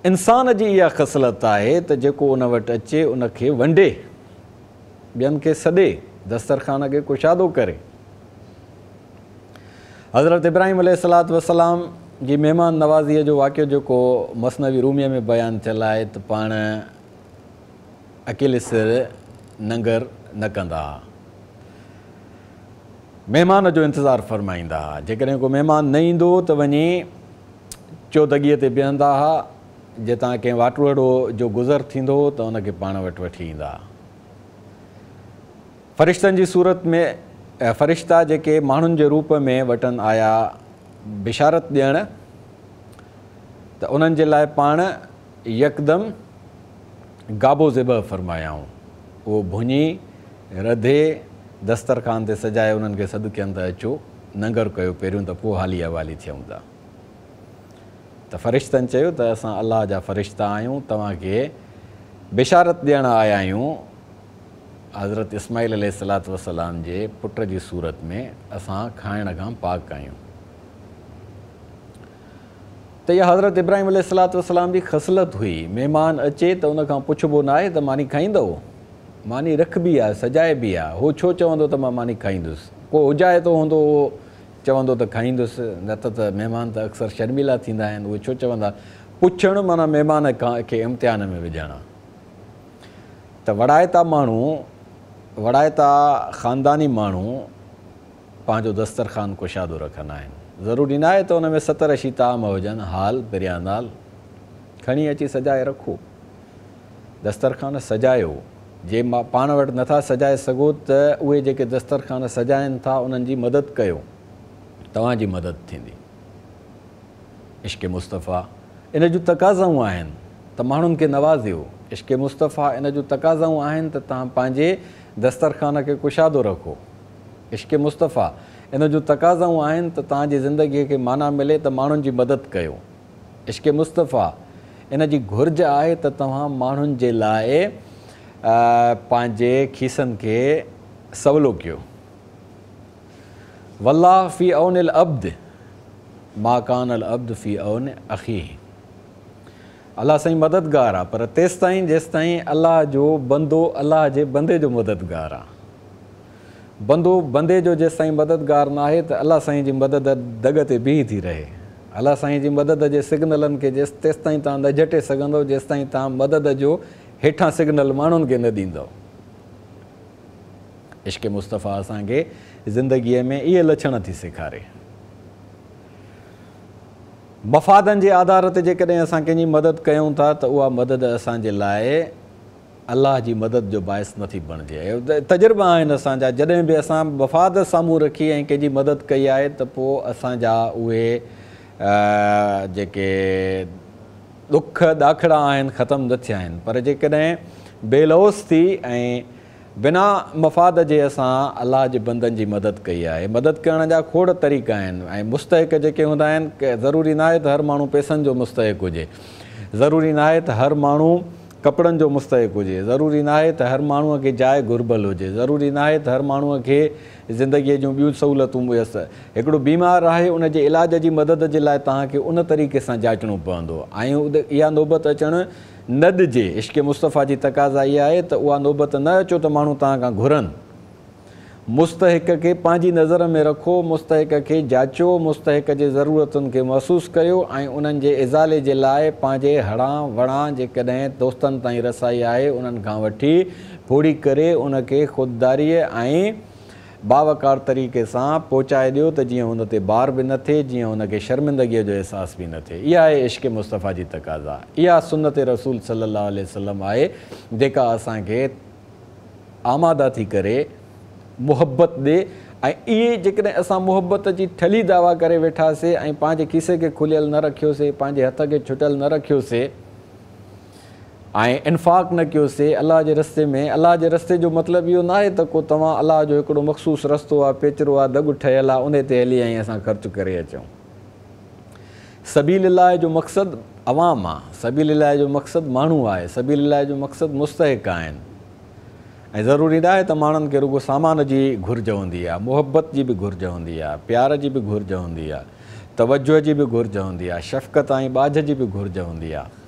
A: इंसान जी इहा ख़सलत आहे त जेको उन वटि अचे उनखे वंडे, ॿियनि खे सॾे, दस्तरखान खे कुशादो करे। हज़रत इब्राहिम अलैहिस्सलातु वस्सलाम जी महिमान नवाज़ीअ जो वाक़ियो जेको मसनवी रूमीअ में बयानु थियल आहे, त पाण अकेले सिर नंगर न कंदा हुआ, महिमान जो इंतज़ारु फ़रमाईंदा हुआ। जेकॾहिं को महिमान न ईंदो त वञी चौदगीअ ते बीहंदा हुआ, जितां कंहिं वाटुड़ो जो गुज़र थींदो हो त उनखे पाण वटि वठी ईंदा। फ़रिश्तनि जी सूरत में फ़रिश्ता जेके माण्हुनि जे रूप में वटनि आया बिशारत ॾियण, त उन्हनि जे लाइ पाण यकदमि गाबो ज़िबह फ़रमायाऊं। उहो भुञी रधे दस्तरखान ते सजाए उन्हनि खे सॾु कयनि त अचो नंगर कयो पहिरियों, त पोइ हाली हवाली थियूं था। त फ़रिश्तनि चयो त असां अलाह जा फ़रिश्ता आहियूं, तव्हांखे बिशारत ॾियणु आया आहियूं हज़रत इस्माईल अलैहिस्सलातु वस्सलाम जे पुट जी सूरत में असां खाइण खां पाक आहियूं। त इहा हज़रत इब्राहिम अलैहिस्सलातु वस्सलाम जी ख़सलत हुई। महिमान अचे त उन खां पुछिबो न आहे त मानी खाईंदव, मानी रखबी आहे, सजाए बि आहे। उहो छो चवंदो त मां मानी खाईंदुसि? को हुजाए थो हूंदो उहो चवंदो त खाईंदुसि, न त महिमान त अक्सर शर्मिला थींदा आहिनि, उहे छो चवंदा? पुछणु माना महिमान खे इम्तिहान में विझणु। त वड़ाइता माण्हू, वड़ाइता ख़ानदानी माण्हू पंहिंजो दस्तरख़ान कुशादो रखंदा आहिनि। ज़रूरी न आहे त उन में 70-80 ताम हुजनि, हाल बिरयानाल खणी अची सजाए रखो, दस्तरख़ान सजायो। जे मां पाण वटि नथा सजाए सघो त उहे जेके दस्तरख़ान सजाइनि था उन्हनि जी मदद कयो, तव्हांजी मदद थींदी। इश्क़ मुस्तफ़ा इन जूं तक़ाज़ाऊं आहिनि त माण्हुनि खे नवाज़ियो। इश्क़ मुस्तफ़ा इन जूं तक़ाज़ाऊं आहिनि त तव्हां पंहिंजे दस्तरख़ान खे कुशादो रखो। इश्क़ मुस्तफ़ा इन जूं तक़ाज़ाऊं आहिनि त तव्हांजी ज़िंदगीअ खे माना मिले त माण्हुनि जी मदद कयो। इश्क़ मुस्तफ़ा इन जी घुर्ज आहे त तव्हां माण्हुनि जे लाइ पंहिंजे खीसनि खे सवलो कयो। वल्लाह फ़ी औनिल अब्द मा कानल अब्द फ़ी औन अख़ी। अलाह साईं मददगार आहे, पर तेसिताईं जेसिताईं अलाह जो बंदो अलाह जे बंदे जो मददगार आहे। बंदो बंदे जो जेसिताईं मददगार न आहे त अलाह साईं जी मदद दग ते बीही थी रहे। अलाह साईं जी मदद जे सिग्नलनि खे तेसिताईं तव्हां न झटे सघंदव जेसिताईं तव्हां मदद जो हेठां सिग्नल माण्हुनि खे न ॾींदव। इश्क़ मुस्तफ़ा असांखे ज़िंदगीअ में इहे लक्षण थी सेखारे। मफ़ादनि जे आधार ते जेकॾहिं असां कंहिंजी मदद कयूं था त उहा मदद असांजे लाइ अलाह जी मदद जो बाहिस नथी बणिजे। तजुर्बा आहिनि असांजा, जॾहिं बि असां मफ़ाद साम्हूं रखी ऐं कंहिंजी मदद कई आहे त पोइ असांजा उहे जेके ॾुख ॾाखड़ा आहिनि ख़तमु न थिया आहिनि। पर जेकॾहिं बेलौस थी ऐं बिना मफ़ाद जे असां अलाह जे बंदनि जी मदद कई आहे। मदद करण जा खोड़ तरीक़ा आहिनि ऐं मुस्तहिक जेके हूंदा आहिनि की ज़रूरी न आहे त हर माण्हू पैसनि जो मुस्तहिक हुजे, ज़रूरी न आहे त हर माण्हू कपिड़नि जो मुस्तहिक हुजे, ज़रूरी न आहे त हर माण्हूअ खे जाइ घुर्बल हुजे, ज़रूरी न आहे त हर माण्हूअ खे ज़िंदगीअ जूं ॿियूं सहूलियतूं हुयसि। हिकिड़ो बीमार आहे, उन जे इलाज जी मदद जे लाइ तव्हांखे उन तरीक़े सां जाचणो पवंदो ऐं इहा नौबत अचणु न ॾिजे। इश्क़ मुस्तफ़ा जी तक़ाज़ा इहा आहे त उहा नौबत न अचो त माण्हू तव्हां खां घुरनि। मुस्तहिक खे पंहिंजी नज़र में रखो, मुस्तहिक खे जाचो, मुस्तहिक जे ज़रूरतुनि खे महसूसु कयो ऐं उन्हनि जे इज़ाले जे लाइ पंहिंजे हणा वणा जेकॾहिं दोस्तनि ताईं रसाई आहे उन्हनि खां वठी फोड़ी करे उनखे ख़ुददारीअ ऐं बावकार तरीक़े सां पहुचाए ॾियो त जीअं हुन ते बार बि न थिए, जीअं हुनखे शर्मिंदगीअ जो अहसास बि न थिए। इहा आहे इश्क़ मुस्तफ़ा जी तक़ाज़ा। इहा सुन्नत रसूल सल्लल्लाहु अलैहि वसल्लम आहे जेका असांखे आमादा थी करे मुहबत ॾे। ऐं इहे जेकॾहिं असां मुहबत जी ठली दावा करे वेठासीं ऐं पंहिंजे खीसे खे खुलियल न रखियोसीं, पंहिंजे हथ खे छुटियल न रखियोसीं ऐं इन्फ़ाक़ न कयोसीं अलाह जे रस्ते में। अलाह जे रस्ते जो मतिलबु इहो न आहे त को तव्हां अलाह जो हिकिड़ो मख़सूसु रस्तो आहे, पेचरो आहे, दॻु ठहियलु आहे, उन ते हली ऐं असां ख़र्चु करे अचूं। सबीलिल्लाह जो मक़सदु अवाम आहे, सबीलिल्लाह जो मक़सदु माण्हू आहे, सबीलिल्लाह जो मक़सदु मुस्तहिक आहिनि। ऐं ज़रूरी न आहे त माण्हुनि खे रुॻो सामान जी घुर्ज हूंदी आहे, मुहबत जी बि घुर्ज हूंदी आहे, प्यार जी बि घुर्ज हूंदी आहे, तवजो जी बि घुर्ज हूंदी आहे, शफ़क़त ऐं ॿाझ जी बि घुर्ज हूंदी आहे।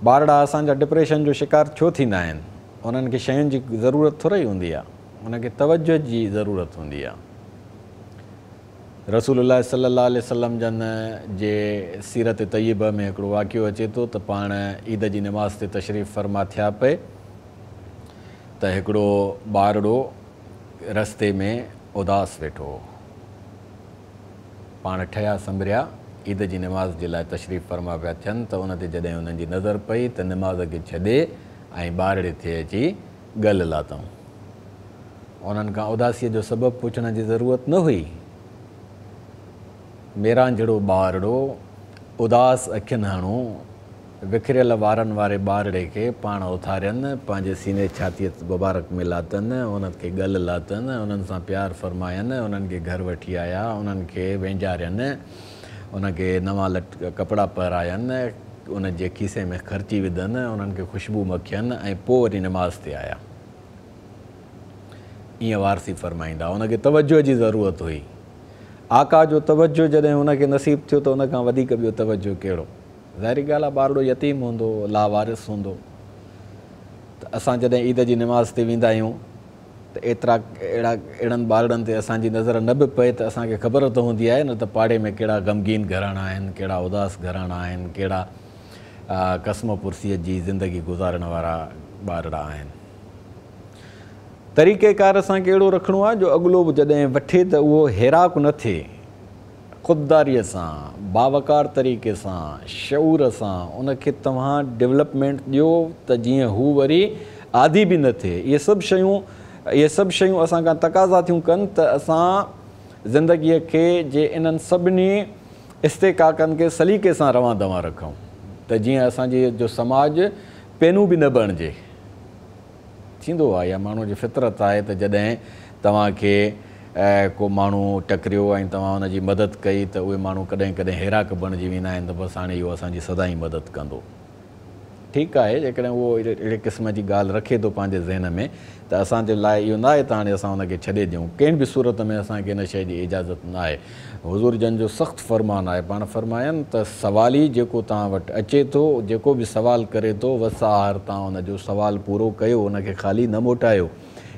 A: ॿारड़ा असांजा डिप्रेशन जो शिकार छो थींदा आहिनि? उन्हनि खे शयुनि जी ज़रूरत थोरी हूंदी आहे, उनखे तवजो जी ज़रूरत हूंदी आहे। रसूलुल्लाह सल्लल्लाहु अलैहि वसल्लम जन जे सीरत तय्यब में हिकिड़ो वाक़ियो अचे थो त पाण ईद जी नमाज़ ते तशरीफ़ फरमा थिया पए त हिकिड़ो ॿारड़ो रस्ते में उदास वेठो हो। पाण ठहिया संभरिया ईद जी नमाज़ जे लाइ तशरीफ़ फरमा पिया थियनि त उन ते जॾहिं उन्हनि जी नज़र पई त नमाज़ खे छॾे ऐं ॿारड़े ते अची ॻल लाथऊं। उन्हनि खां उदासीअ जो सबबु पुछण जी ज़रूरत न हुई। मेरांजड़ो ॿारड़ो उदास अखियुनि हणो विखरियल वारनि वारे ॿारड़े खे पाण उथारियनि, पंहिंजे सीने छातीअ मुबारक में लाथनि, उन्हनि खे ॻल लाथनि, उन्हनि सां प्यारु फ़रमायनि, उन्हनि खे घर वठी आया, उन्हनि खे वेंजारियनि, उनखे नवां कपिड़ा पारायनि, उन जे खीसे में ख़र्ची विधनि, उन्हनि खे ख़ुशबू मखियनि ऐं पोइ वरी निमाज़ ते आया। ईअं वारसी फ़रमाईंदा। उनखे तवजो जी ज़रूरत हुई। आका जो तवजो जॾहिं उनखे नसीबु थियो त उनखां वधीक ॿियो तवजो कहिड़ो। ज़ाहिरी ॻाल्हि आहे, ॿारड़ो यतीम हूंदो, लावारिस हूंदो, त असां जॾहिं ईद जी निमाज़ ते वेंदा आहियूं त अहिड़नि ॿारड़नि ते असांजी नज़र न बि पए त असांखे ख़बर त हूंदी आहे न त पाड़े में कहिड़ा ग़मगीन घराणा आहिनि, कहिड़ा उदास घराणा आहिनि, कहिड़ा क़स्म पुरसीअ जी ज़िंदगी गुज़ारण वारा ॿारड़ा आहिनि। तरीक़ेकार असांखे अहिड़ो रखिणो आहे जो अॻिलो बि जॾहिं वठे त उहो हैराक न थिए, ख़ुददारीअ सां, बावकार तरीक़े सां, शऊर सां उनखे तव्हां डेवलपमेंट ॾियो त जीअं हू वरी आदी बि न थिए। इहे सभु शयूं असां खां तक़ाज़ा थियूं कनि त असां ज़िंदगीअ खे जे इन्हनि सभिनी इस्तेकाकनि खे सलीक़े सां रवां दवां रखूं त जीअं असांजी जो समाज पेनू बि न बणिजे। थींदो आहे, या माण्हू जी फितरत आहे त जॾहिं तव्हांखे को माण्हू टकरियो ऐं तव्हां हुनजी मदद कई त उहे माण्हू कॾहिं कॾहिं हैराक बणिजी वेंदा आहिनि त बसि हाणे इहो असांजी सदाईं मदद कंदो। ठीकु आहे, जेकॾहिं उहो अहिड़े क़िस्म जी ॻाल्हि रखे थो पंहिंजे ज़हन में त असांजे लाइ इहो न आहे त हाणे असां हुनखे छॾे ॾियूं। कंहिं बि सूरत में असांखे हिन शइ जी इजाज़त न आहे। हुज़ूर जन जो सख़्तु फ़रमान आहे, पाण फ़रमायनि त सवाली जेको तव्हां वटि अचे थो, जेको बि सुवालु करे थो, वसाहर तव्हां हुनजो सुवालु पूरो कयो, हुनखे ख़ाली न मोटायो।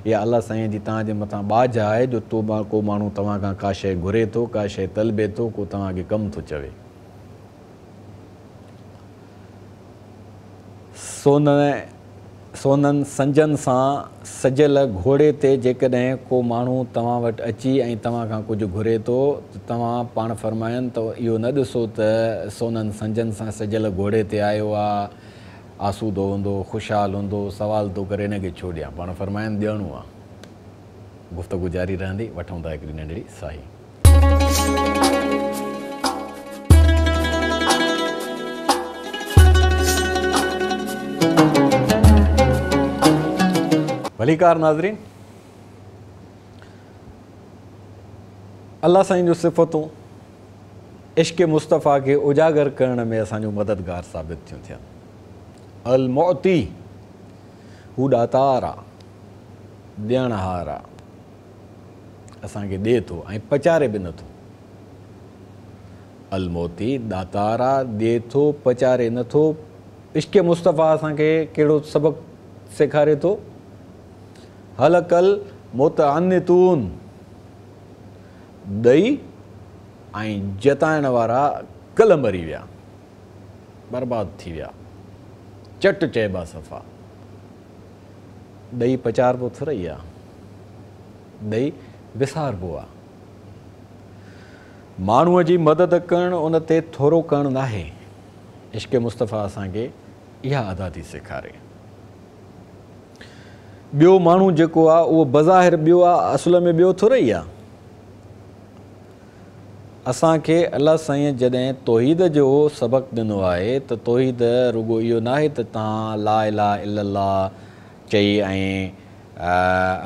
A: इहा अलाह साईं जी तव्हांजे मथां बाज आहे जो को माण्हू तव्हां खां का शइ घुरे थो, का शइ तलबे थो, को तव्हांखे कमु थो चवे। सोननि संजनि सां सजियल घोड़े ते जेकॾहिं को माण्हू तव्हां वटि अची ऐं तव्हां खां कुझु घुरे थो त तव्हां पाण फ़रमायनि त इहो न ॾिसो त सोननि संजनि सां सजियल घोड़े ते आयो आहे, आसूदो हूंदो, ख़ुशहाल हूंदो, सवाल थो करे, हिनखे छो ॾियां। पाण फ़रमायनि ॾियणो आहे। गुफ़्तगू जारी रहंदी, वठूं था हिकिड़ी नंढड़ी साई। भलीकार नाज़रीन, अल्लाह साईं जो सिफ़तूं इश्क़ मुस्तफ़ा खे उजागर करण में असांजो मददगार साबित थियूं थियनि। अल मोती, हू ॾातार आहे, ॾियणहार आहे, असांखे ॾिए थो ऐं पचारे बि नथो। अल मोती ॾातार आहे, ॾिए थो, पचारे नथो। इश्क़ मुस्तफ़ा असांखे कहिड़ो सबक़ु सेखारे थो? हलकल मुतअन्नितून, ॾई ऐं जताइण वारा कल मरी विया, बर्बाद थी विया, चट चइबा सफ़ा। ॾई पचारबो थोरी आहे, ॾई विसारबो आहे। माण्हूअ जी मदद करणु, उन ते थोरो करणु नाहे। इश्क़ मुस्तफ़ा असांखे इहा अदा थी सेखारे। ॿियो माण्हू जेको आहे उहो बज़ाहिर ॿियो आहे, असुल में ॿियो थोरी आहे। असांखे अलाह साईं जॾहिं तौहीद जो सबक़ु ॾिनो आहे त तौहीद रुॻो इहो न आहे त तव्हां ला इलाहा इल्लल्लाह चई ऐं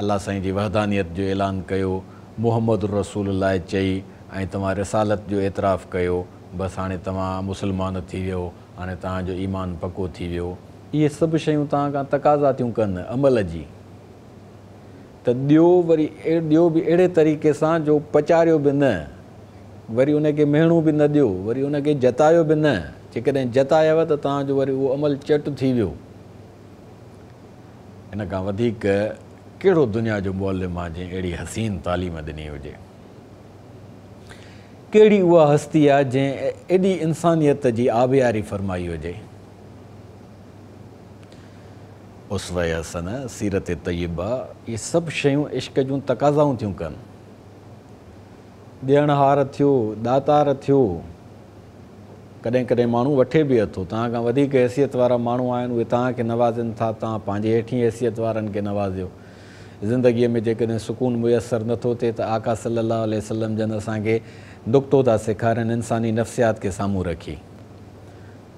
A: अलाह साईं जी वहदानियत जो ऐलान कयो, मुहम्मद रसूलुल्लाह चई ऐं तव्हां रिसालत जो एतिराफ़ु कयो, बसि हाणे तव्हां मुस्लमान थी वियो, हाणे तव्हांजो ईमान पको थी वियो। इहे सभु शयूं तव्हां खां तक़ाज़ा थियूं कनि अमल जी, त ॾियो बि अहिड़े तरीक़े सां जो पचारियो बि न, वरी उनखे मेणो बि न ॾियो, वरी उनखे जतायो बि न। जेकॾहिं जतायव त तव्हांजो वरी उहो अमल चट थी वियो। इन खां वधीक कहिड़ो दुनिया जो मुअल्लिम आहे जंहिं अहिड़ी हसीन तालीम ॾिनी हुजे? कहिड़ी उहा हस्ती आहे जंहिं एॾी इंसानियत जी आबियारी फ़रमाई हुजे? उसवा हसन, सीरत तय्यबा, इहे सभु शयूं इश्क़ जूं तक़ाज़ाऊं थियूं कनि। ॾियणहार थियो, ॾातार थियो। कॾहिं कॾहिं माण्हू वठे बि अथो, तव्हां खां वधीक हैसियत वारा माण्हू आहिनि, उहे तव्हांखे नवाज़नि था, तव्हां पंहिंजे हेठि हैसियत वारनि खे नवाज़ियो। ज़िंदगीअ में जेकॾहिं सुकून मुयसरु नथो थिए त आका सल्लल्लाहु अलैहि वसल्लम जन असांखे नुक़्तो था सेखारनि इंसानी नफ़्सियात खे साम्हूं रखी,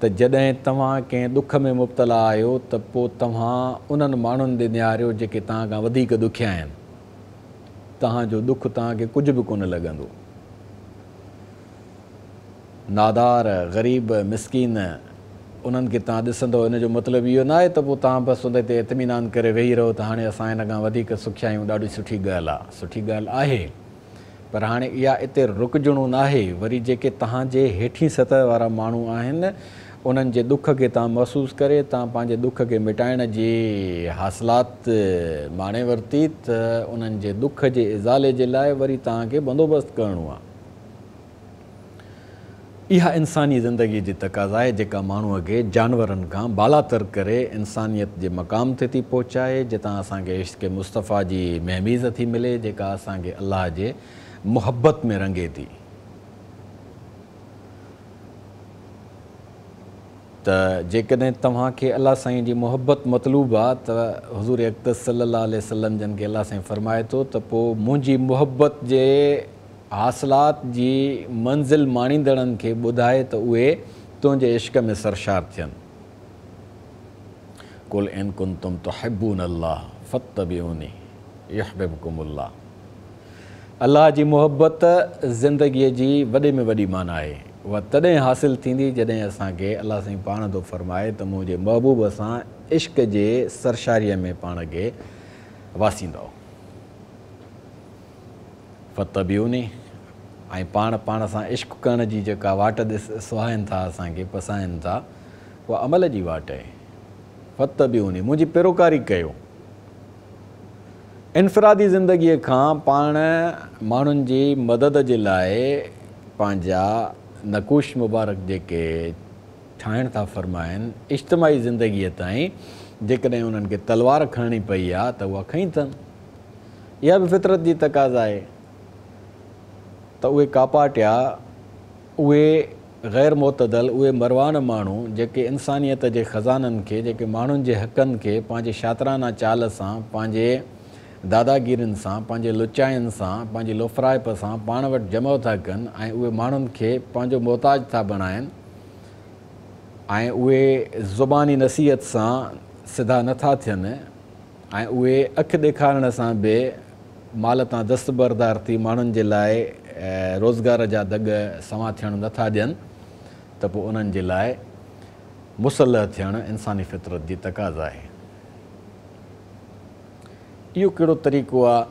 A: त जॾहिं तव्हां कंहिं ॾुख में मुब्तला आहियो त पोइ तव्हां उन्हनि माण्हुनि ॾे निहारियो जेके तव्हां खां वधीक ॾुखिया आहिनि। तव्हांजो ॾुखु तव्हांखे कुझु बि कोन लॻंदो। नादार ग़रीब मिसकीन उन्हनि खे तव्हां ॾिसंदो, इन जो मतिलबु इहो न आहे त पोइ तव्हां बसि उन ते इत्मीनान करे वेही रहो त हाणे असां हिन खां वधीक सुखिया आहियूं, ॾाढी सुठी ॻाल्हि आहे, सुठी ॻाल्हि आहे, पर हाणे इहा इते रुकजणो न आहे। वरी जेके तव्हांजे हेठीं सतह वारा माण्हू आहिनि उन्हनि जे दुख खे तव्हां महसूसु करे तव्हां पंहिंजे दुख खे मिटाइण जी हासिलात माणे वरिती त उन्हनि जे दुख जे इज़ाले जे लाइ वरी तव्हांखे बंदोबस्तु करिणो आहे। इहा इंसानी ज़िंदगी जी तक़ाज़ा आहे जेका माण्हूअ खे जानवरनि खां बालातर करे इंसानियत जे मक़ाम ते थी पहुचाए, जितां असांखे इश्क़ मुस्तफ़ा जी महमीज़ थी मिले, जेका असांखे अलाह जे मुहबत में रंगे थी। त जेकॾहिं तव्हांखे अलाह साईं जी मुहबत मतलूब आहे त हुज़ूर अक़दस सल्लल्लाहु अलैहि वसल्लम जन खे अलाह साईं फरमाए थो त पोइ मुंहिंजी मुहबत जे हासिलात जी मंज़िल माणींदड़नि खे ॿुधाए त उहे तुंहिंजे इश्क़ में सरशार थियनि। कुल इन कुंतुम तुहिब्बून अल्लाह फत्तबिऊनी युहब्बुकुमुल्लाह। अलाह जी मुहबत ज़िंदगीअ जी वॾे में वॾी माना आहे। उहा तॾहिं हासिलु थींदी जॾहिं असांखे अलाह साईं पाण थो फरमाए त मुंहिंजे महबूब सां इश्क़ जे सरशारीअ में पाण खे वासींदो। फतबियूनी ऐं पाण सां इश्क़ करण जी जेका वाट सुहाइनि था असांखे पसाइनि था उहा अमल जी वाट आहे। फतबियूनी मुंहिंजी पेरोकारी कयो। इनफ़रादी ज़िंदगीअ खां पाण माण्हुनि जी मदद जे लाइ पंहिंजा नक़ूश मुबारक जेके ठाहिण था फरमाइनि इज्तिमाही ज़िंदगीअ ताईं जेकॾहिं उन्हनि खे तलवार खणणी पई आहे त उहा खईं अथनि। इहा बि फितरत जी तक़ाज़ा आहे त उहे कापाटिया, उहे ग़ैर मुतदल, उहे मरवान माण्हू जेके इंसानियत जे ख़ज़ाननि खे, जेके माण्हुनि जे हक़नि खे पंहिंजे शातिराना चाल सां, पंहिंजे दादागिरियुनि सां, पंहिंजे लुचाइनि सां, पंहिंजी लोफराइप सां पाण वटि जमा था कनि ऐं उहे माण्हुनि खे पंहिंजो मोहताज था बणाइनि ऐं उहे ज़ुबानी नसीहत सां सिधा नथा थियनि ऐं उहे अखि ॾेखारण सां बि माल तां दस्तबरदार थी माण्हुनि जे लाइ रोज़गार जा दग समा थियणु नथा ॾियनि त पोइ उन्हनि जे लाइ मुसलह थियणु इंसानी फितरत जी तक़ाज़ा आहे। इहो कहिड़ो तरीक़ो आहे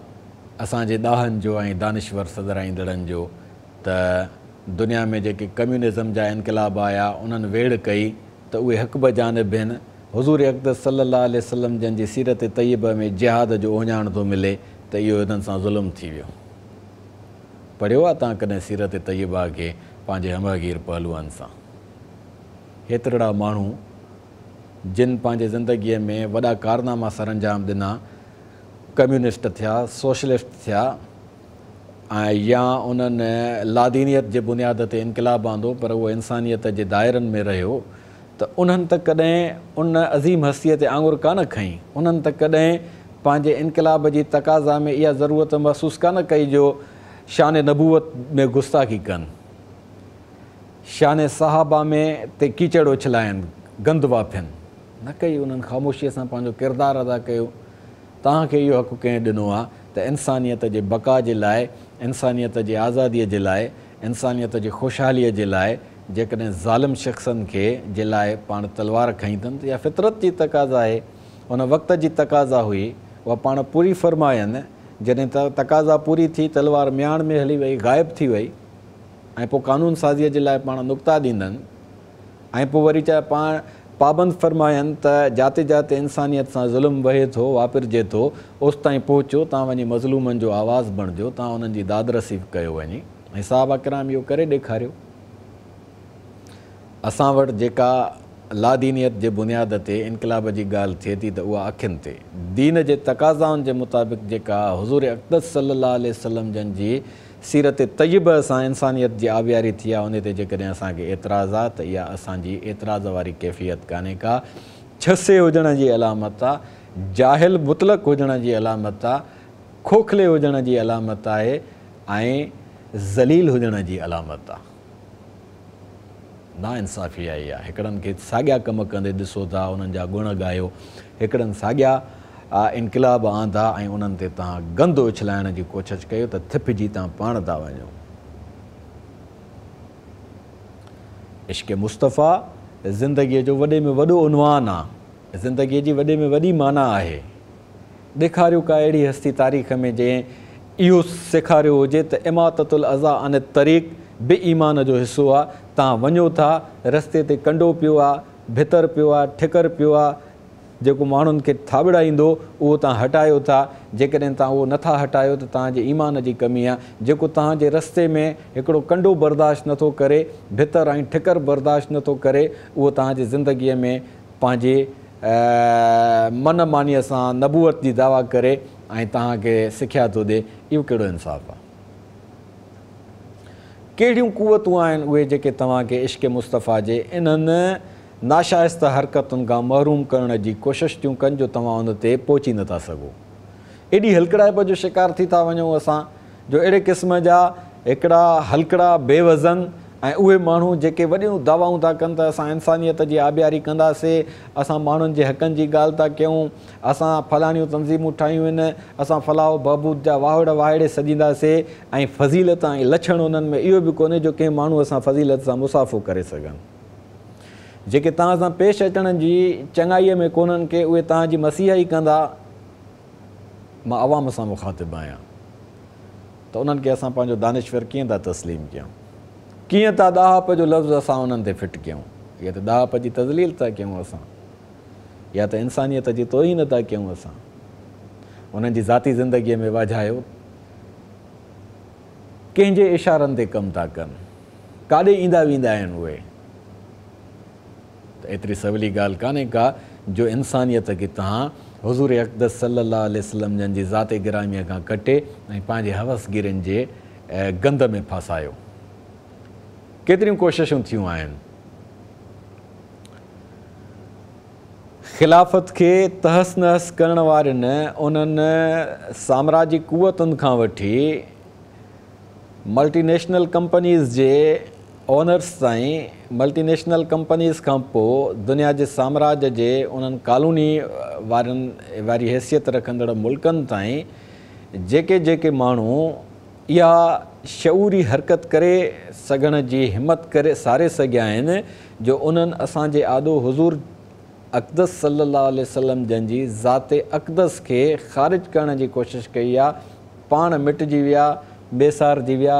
A: असांजे ॾाहनि जो ऐं दानिश्वर सदराईंदड़नि जो त दुनिया में जेके कम्यूनिज़म जा इनक़लाब आया उन्हनि वेड़ कई त उहे हक़ बजानिब आहिनि। हुज़ूर अक़दस सल्लल्लाहु अलैहि वसल्लम जन जी सीरत तय्यबा में जिहाद जो ओञाण थो मिले त इहो हिननि सां ज़ुल्म थी वियो। पढ़ियो आहे तव्हां कॾहिं सीरत तय्यबा खे पंहिंजे हमगीर पहलुअनि सां? हेतिरा माण्हू जिन पंहिंजे ज़िंदगीअ में वॾा कारनामा सर अंजाम ॾिना, कम्यूनिस्ट थिया, सोशलिस्ट थिया ऐं या उन्हनि लादीनियत जे बुनियाद ते इनक़लाब आंदो पर उहो इंसानियत जे दायरनि में रहियो, त उन्हनि त कॾहिं उन अज़ीम हस्तीअ ते आङुर कान खईं। उन्हनि त कॾहिं पंहिंजे इनक़लाब जी तक़ाज़ा में इहा ज़रूरत महसूसु कान कई जो शान नबूवत में गुस्ताखी कनि, शान सहाबा में ते कीचड़ उछलाइनि, गंद वाफियनि। न कई, उन्हनि ख़ामोशीअ सां पंहिंजो किरदारु अदा कयो। तव्हांखे इहो हक़ु कंहिं ॾिनो आहे त इंसानियत जे बका जे लाइ, इंसानियत जे आज़ादीअ जे लाइ, इंसानियत जी ख़ुशहालीअ जे लाइ जेकॾहिं ज़ालिम शख़्सनि खे जे लाइ पाण तलवार खईं अथनि त इहा फितरत जी तक़ाज़ा आहे। उन वक़्त जी तक़ाज़ा हुई, उहा पाण पूरी फ़रमायनि। जॾहिं तक़ाज़ा पूरी थी, तलवार म्याण में हली वई, ग़ाइबु थी वई ऐं पोइ कानून साज़ीअ जे लाइ पाण नुक़्ता ॾींदनि ऐं पोइ वरी चाहे पाण पाबंद फरमायनि त जाते जाते इंसानियत सां ज़ुल्म वहे थो, वापिरजे थो, ओसि ताईं पहुचो, तव्हां वञी मज़लूमनि जो आवाज़ु बणिजो, तव्हां उन्हनि जी दादरसी कयो वञी। ऐं साहबा किराम इहो करे ॾेखारियो। असां वटि जेका लादीनियत जे बुनियाद ते इनक़लाब जी ॻाल्हि थिए थी त उहा अखियुनि ते दीन जे तक़ाज़ाउनि जे मुताबिक़ जेका हुज़ूर अक़दस सल्लल्लाहु अलैहि वसल्लम जन जी सीरत तय्यब सां इंसानियत जी आबियारी थी आहे, उन ते जेकॾहिं असांखे एतिराज़ आहे त इहा असांजी एतिराज़ वारी कैफ़ियत कान्हे का, छसे हुजण जी अलामत आहे, जाहिल मुतलक़ हुजण जी अलामत आहे, खोखले हुजण जी अलामत आहे ऐं ज़लील हुजण जी अलामत आहे। नाइंसाफ़ी आई आहे। हिकिड़नि खे साॻिया कम कंदे ॾिसो था, उन्हनि जा गुण ॻायो, हिकिड़नि साॻिया इनक़लाब आंदा ऐं उन्हनि ते तव्हां गंद उछलाइण जी कोशिशि कयो त थिपिजी तव्हां पाण था वञो। इश्क़ मुस्तफ़ा ज़िंदगीअ जो वॾे में वॾो उनवान आहे, ज़िंदगीअ जी वॾे में वॾी माना आहे। ॾेखारियो का अहिड़ी हस्ती तारीख़ में जंहिं इहो सेखारियो हुजे त इमाततुल अज़ा अन तरीक़ बि ईमान जो हिसो आहे। तव्हां वञो था, रस्ते ते कंडो पियो आहे, भितर पियो आहे, ठिकर पियो आहे, जेको माण्हुनि खे थाॿड़ाईंदो उहो तव्हां हटायो था। जेकॾहिं तव्हां उहो नथा हटायो त तव्हांजे ईमान जी कमी आहे। जेको तव्हांजे रस्ते में हिकिड़ो कंडो बर्दाश्त नथो करे, भितर ऐं ठिकर बर्दाश्त नथो करे, उहो तव्हांजे ज़िंदगीअ में पंहिंजे मन मानीअ सां नबूअत जी दावा करे ऐं तव्हांखे सिखिया थो ॾिए। इहो कहिड़ो इंसाफ़ु आहे? कहिड़ियूं कुवतूं आहिनि उहे जेके तव्हांखे इश्क़ मुस्तफ़ा जे इन्हनि नाशाइस्ता हरकतुनि खां महरूम करण जी कोशिशि थियूं कनि जो तव्हां उन ते पहुची नथा सघो। एॾी हलकड़ाइप जो शिकार थी था वञूं असां जो अहिड़े क़िस्म जा हिकिड़ा हलकड़ा बेवज़न ऐं उहे माण्हू जेके वॾियूं दावाऊं था कनि त असां इंसानियत जी आबियारी कंदासीं, असां माण्हुनि जे हक़नि जी ॻाल्हि था कयूं, असां फलाणियूं तंज़ीमूं ठाहियूं आहिनि, असां फलाहो बहबूद जा वाहड़ वाहिड़े सजींदासीं ऐं फज़ीलत ऐं लछण उन्हनि में इहो बि कोन्हे जो कंहिं माण्हू असां फज़ीलत सां मुसाफ़ो करे सघनि। जेके तव्हां सां पेश अचण जी चङाईअ में कोन्हनि के उहे तव्हांजी मसीहा ई कंदा। मां आवाम सां मुखातिबु आहियां त उन्हनि खे असां पंहिंजो दानिश्वर कीअं था तस्लीम कयूं, कीअं था ॾाहप जो लफ़्ज़ असां उन्हनि ते फिट कयूं। या त ॾाहप जी तज़लील था कयूं असां, या त इंसानियत जी तोहीन था कयूं असां। उन्हनि जी ज़ाती ज़िंदगीअ में वाझायो कंहिंजे इशारनि ते कमु था कनि, काॾे ईंदा वेंदा आहिनि उहे। त एतिरी सवली ॻाल्हि कान्हे का जो इंसानियत खे तव्हां हुज़ूर अक़दस सल्लल्लाहु अलैहि वसल्लम जन जी ज़ाते गिरामीअ खां कटे ऐं पंहिंजे हवसगिरनि जे गंद में फासायो। केतिरियूं कोशिशूं थियूं आहिनि ख़िलाफ़त खे तहस नहस करण वारनि उन्हनि साम्राजी कुवतुनि खां वठी मल्टीनेशनल कंपनीज़ जे ओनर्स ताईं, मल्टीनेशनल कंपनीज़ खां पोइ दुनिया जे साम्राज्य जे उन्हनि कॉलोनी वारी हैसियत रखंदड़ मुल्कनि ताईं जेके जेके माण्हू इहा शऊरी हरकत करे सघण जी हिमत करे सारे सघिया आहिनि जो उन्हनि असांजे आदो हुज़ूर अक़दस सल्लल्लाहु अलैहि वसल्लम जन जी ज़ाते अक़दस खे ख़ारिज करण जी कोशिशि कई आहे। पाण मिटिजी विया, बेसारजी विया,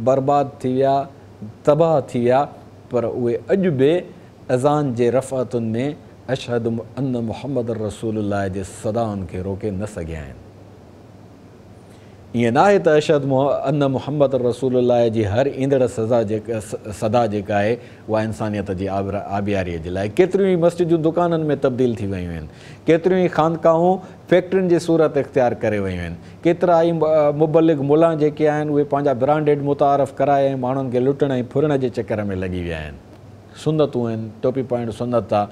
A: बर्बाद थी विया, तबाह थी विया, पर उहे अॼु बि अज़ान जे रफ़अतुनि में अशहदु अन्न मुहम्मद रसूलुल्लाह जे सदाउनि खे रोके न सघिया आहिनि। ईअं न आहे त अशहदु अन्न मुहम्मद रसूलुल्लाह जी हर ईंदड़ सदा जेका आहे उहा इंसानियत जी आबियारीअ जे लाइ। केतिरियूं ई मस्जिदूं दुकाननि में तब्दील थी वियूं आहिनि, केतिरियूं ई ख़ानकाऊं फैक्ट्रियुनि जी सूरत इख़्तियार करे वियूं आहिनि। केतिरा ई मुबलिग मुला जेके आहिनि उहे पंहिंजा ब्रांडेड मुतारफ़ कराए ऐं माण्हुनि खे लुटण ऐं फुरण जे चकर में लॻी विया आहिनि। सुनतूं आहिनि, टोपी पाइण सुनत आहे,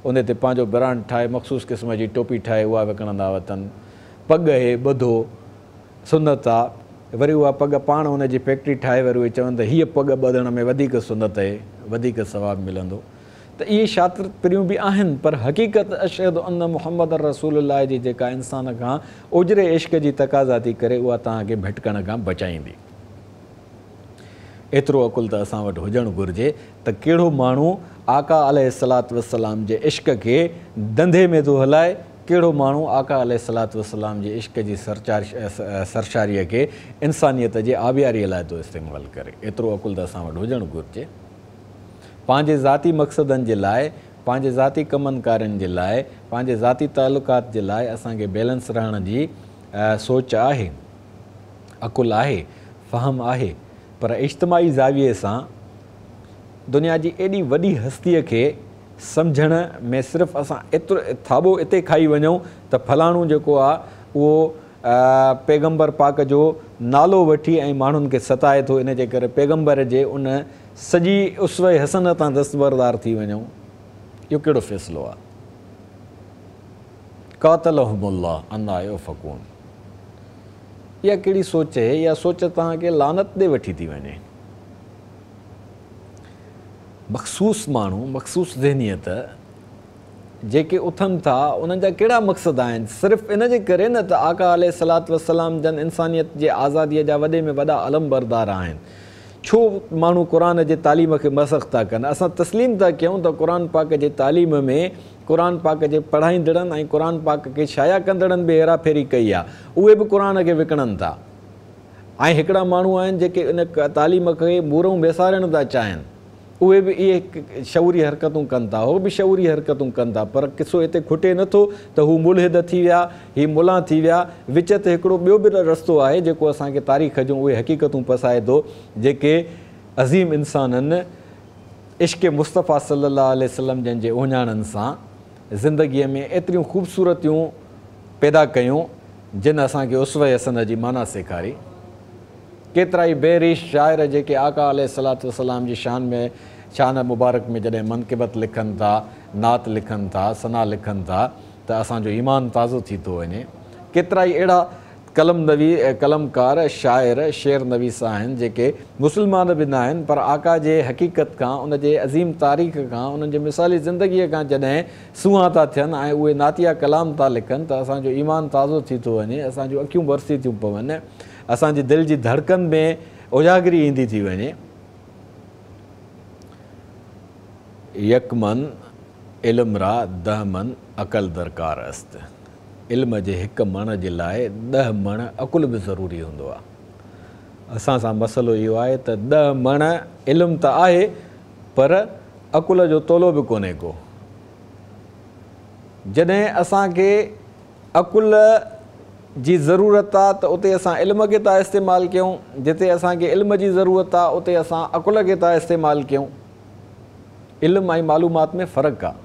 A: उन ते पंहिंजो ब्रांड ठाहे मख़सूस क़िस्म जी टोपी ठाहे उहा विकिणंदा वतन। पग हे ॿधो सुनत आहे, वरी उहा पग पाण उनजी फैक्ट्री ठाहे वरी उहे चवनि त हीअ पग ॿधण में वधीक सुनत आहे, वधीक सवाबु मिलंदो। त इहे शातिरियूं बि आहिनि, पर हक़ीक़त अशहदु अन्न मुहम्मद रसूलुल्लाह जी जेका इंसान खां उजरे इश्क़ जी तक़ाज़ा थी करे उहा तव्हांखे भटकण खां बचाईंदी। एतिरो अकुल त असां वटि हुजणु घुरिजे त कहिड़ो माण्हू आका अलैहिस्सलातु वस्सलाम जे इश्क़ खे धंधे में थो हलाए, कहिड़ो माण्हू आका अलैहिस्सलातु वस्सलाम जे इश्क़ जी सरशारीअ खे इंसानियत जे आबियारीअ लाइ थो इस्तेमालु करे। एतिरो अकुल त असां वटि हुजणु घुरिजे। पंहिंजे ज़ाती मक़सदनि जे लाइ, पंहिंजे ज़ाती कमनि कारनि जे लाइ, पंहिंजे ज़ाती तालुकात जे लाइ असांखे बैलेंस रहण जी सोच आहे, अकुल आहे, फ़हम आहे, पर इज्तिमाही ज़ाविये सां दुनिया जी एॾी वॾी हस्तीअ खे सम्झण में सिर्फ़ु असां एतिरो थाबो इते खाई वञूं त फलाणो जेको आहे उहो पैगम्बर पाक जो नालो वठी ऐं माण्हुनि खे सताए थो, इन जे करे पैगम्बर जे उन सॼी उसवे हसन तां दस्तबरदार थी वञूं। इहो कहिड़ो फ़ैसिलो आहे? क़ातलहुमुल्लाह अन्ना युफ़कून। इहा कहिड़ी सोच आहे? इहा सोच तव्हांखे लानत ॾे वठी थी वञे। मख़सूस माण्हू, मख़सूस ज़हनियत जेके उथनि था उन्हनि जा कहिड़ा मक़सद आहिनि? सिर्फ़ु इन जे करे न त आका अलैहिस्सलातु वस्सलाम जन इंसानियत जे आज़ादीअ जा वॾे में वॾा अलम बरदार आहिनि, छो माण्हू क़ुर जे तालीम खे मसख़ था कनि। असां तस्लीम था कयूं त क़ुर पाक जे तालीम में क़ुर पाक जे पढ़ाईंदड़नि ऐं क़ुर पाक खे शाया कंदड़नि बि हेरा फेरी कई आहे। उहे बि क़ुर खे विकिणनि था ऐं हिकिड़ा माण्हू आहिनि जेके इन तालीम खे मुरऊं बेसारणु था चाहिनि, उहे बि इहे शऊरी हरकतूं कनि था, उहे बि शऊरी हरकतूं कनि था। पर किसो हिते खुटे नथो त हू मुल्हिद थी विया, ही मुला थी विया। विच ते हिकिड़ो ॿियो बि रस्तो आहे जेको असांखे तारीख़ जूं उहे हक़ीक़तूं पसाए थो, जेके अज़ीम इंसाननि इश्क़ मुस्तफ़ा सल्लल्लाहु अलैहि वसल्लम जंहिंजे उञाणनि सां ज़िंदगीअ में एतिरियूं ख़ूबसूरतियूं पैदा कयूं जिन असांखे उसवे हसन जी माना सेखारी। केतिरा ई बेरिश शाइर जेके आका अलैहिस्सलातु वस्सलाम जी शान मुबारक में जॾहिं मनक़िबत लिखनि था, नात लिखनि था, सना लिखनि था त असांजो ईमान ताज़ो थी थो वञे। केतिरा ई अहिड़ा कलमकार शाइर शेर नवीस आहिनि जेके मुस्लमान बि न आहिनि, पर आका जे हक़ीक़त खां, उन जे अज़ीम तारीख़ खां, उन्हनि जे मिसाली ज़िंदगीअ खां जॾहिं सूंहां था थियनि ऐं उहे नातिया कलाम था लिखनि त असांजो ईमान ताज़ो थी थो वञे, असांजूं अखियूं बरसी थियूं पवनि, असांजी दिलि जी धड़कन में उजागरी ईंदी थी वञे। यकमन इल्म रा 10 मन अक़ल दरकार अस्त। इल्म जे हिकु मण जे लाइ 10 मण अकुल बि ज़रूरी हूंदो आहे। असां सां मसइलो इहो आहे त 10 मण इल्मु त आहे पर अकुल जो तोलो बि कोन्हे को। जॾहिं असांखे अकुल जी ज़रूरत आहे त उते असां इल्म खे था इस्तेमालु कयूं, जिते असांखे इल्म जी ज़रूरत आहे उते असां अकुल खे था इस्तेमालु कयूं। इल्म ऐं मालूमात में फ़र्क़ु आहे।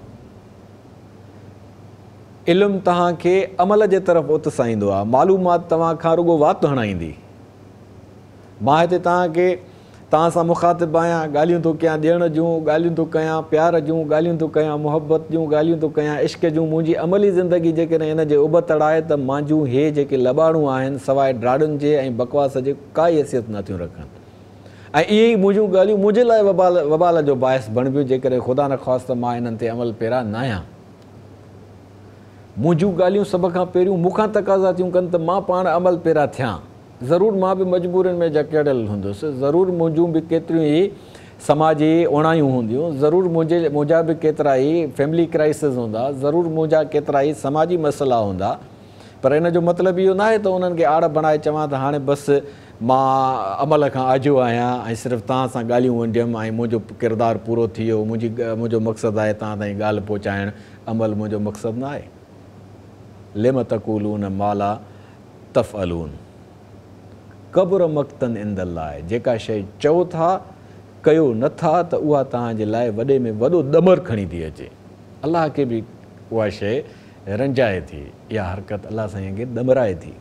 A: इल्मु तव्हांखे अमल जे तरफ़ उतसाईंदो आहे, मालूमात तव्हां खां रुॻो वात हणाईंदी। मां हिते तव्हां सां मुखातिब आहियां, ॻाल्हियूं थो कयां ॾियण जूं, ॻाल्हियूं थो कयां प्यार जूं, ॻाल्हियूं थो कयां मुहबत जूं, ॻाल्हियूं थो कयां इश्क़ जूं। मुंहिंजी अमली ज़िंदगी जेकॾहिं हिन जे उबतड़ आहे त मुंहिंजूं हे जेके लॿाणूं आहिनि सवाइ ड्राड़ुनि जे ऐं बकवास जे काई हैसियत नथियूं रखनि। ऐं इहे ई मुंहिंजूं ॻाल्हियूं मुंहिंजे लाइ वबाल जो बाहिस बणबियूं जेकॾहिं ख़ुदा न ख़्वास्त मां हिननि ते अमल पहिरां न आहियां। मुंहिंजूं ॻाल्हियूं सभ खां पहिरियों मूंखां तक़ाज़ा थियूं कनि त मां पाण अमल पहिरां थियां। ज़रूरु मां बि मजबूरियुनि में जकड़ियल हूंदुसि, ज़रूरु मुंहिंजूं बि केतिरियूं ई समाजी उणायूं हूंदियूं, ज़रूरु मुंहिंजा बि केतिरा ई फैमिली क्राइसिस हूंदा, ज़रूरु मुंहिंजा केतिरा ई समाजी मसइला हूंदा। पर इन जो मतिलबु इहो न आहे त उन्हनि खे आड़ बणाए चवां त हाणे बसि मां अमल खां आजो आहियां ऐं सिर्फ़ु तव्हां सां ॻाल्हियूं वंडियमि ऐं मुंहिंजो किरदारु पूरो थी वियो, मुंहिंजो मक़सदु आहे तव्हां ताईं ॻाल्हि पहुचाइणु, अमल मुंहिंजो मक़सदु न आहे। लिम तक़ूलून माला तफ़अलून कब्र मक़्तन इंदल्लाह आहे। जेका शइ चओ था कयो नथा त उहा तव्हांजे लाइ वॾे में वॾो दमर खणी थी अचे। अलाह खे बि उहा शइ रंजाए थी, इहा हरकत अलाह साईं खे दमराए थी।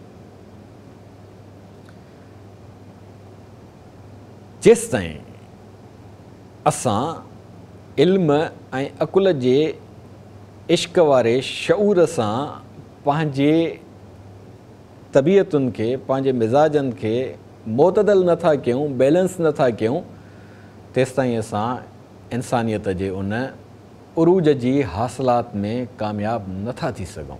A: जेसि ताईं असां इल्म ऐं अकुल जे इश्क़ वारे शऊर सां पंहिंजे तबियतुनि खे, पंहिंजे मिज़ाजनि खे मुतदल नथा कयूं, बैलेंस नथा कयूं, तेसि ताईं असां इंसानियत जे उन उरूज जी हासिलात में कामयाबु नथा थी सघूं।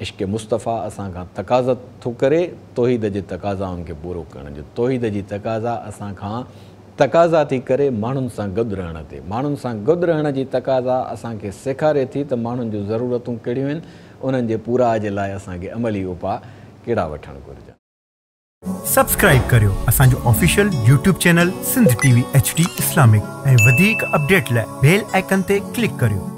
A: इश्क़ मुस्तफ़ा असां खां तक़ाज़ा थो करे तौहीद जे तक़ाज़ाउनि खे पूरो करण जो। तौहीद जी तक़ाज़ा असां खां तक़ाज़ा थी करे माण्हुनि सां गॾु रहण ते। माण्हुनि सां गॾु रहण जी तक़ाज़ा असांखे सेखारे थी त माण्हुनि जूं ज़रूरतूं कहिड़ियूं आहिनि, उन्हनि जे पूरा जे लाइ असांखे अमली उपाउ कहिड़ा वठणु घुरिजनि।
B: सब्सक्राइब करियो असांजो official YouTube channel Sindh TV HD Islamic ऐं वधीक अपडेट लाइ बेल आइकन ते क्लिक करियो।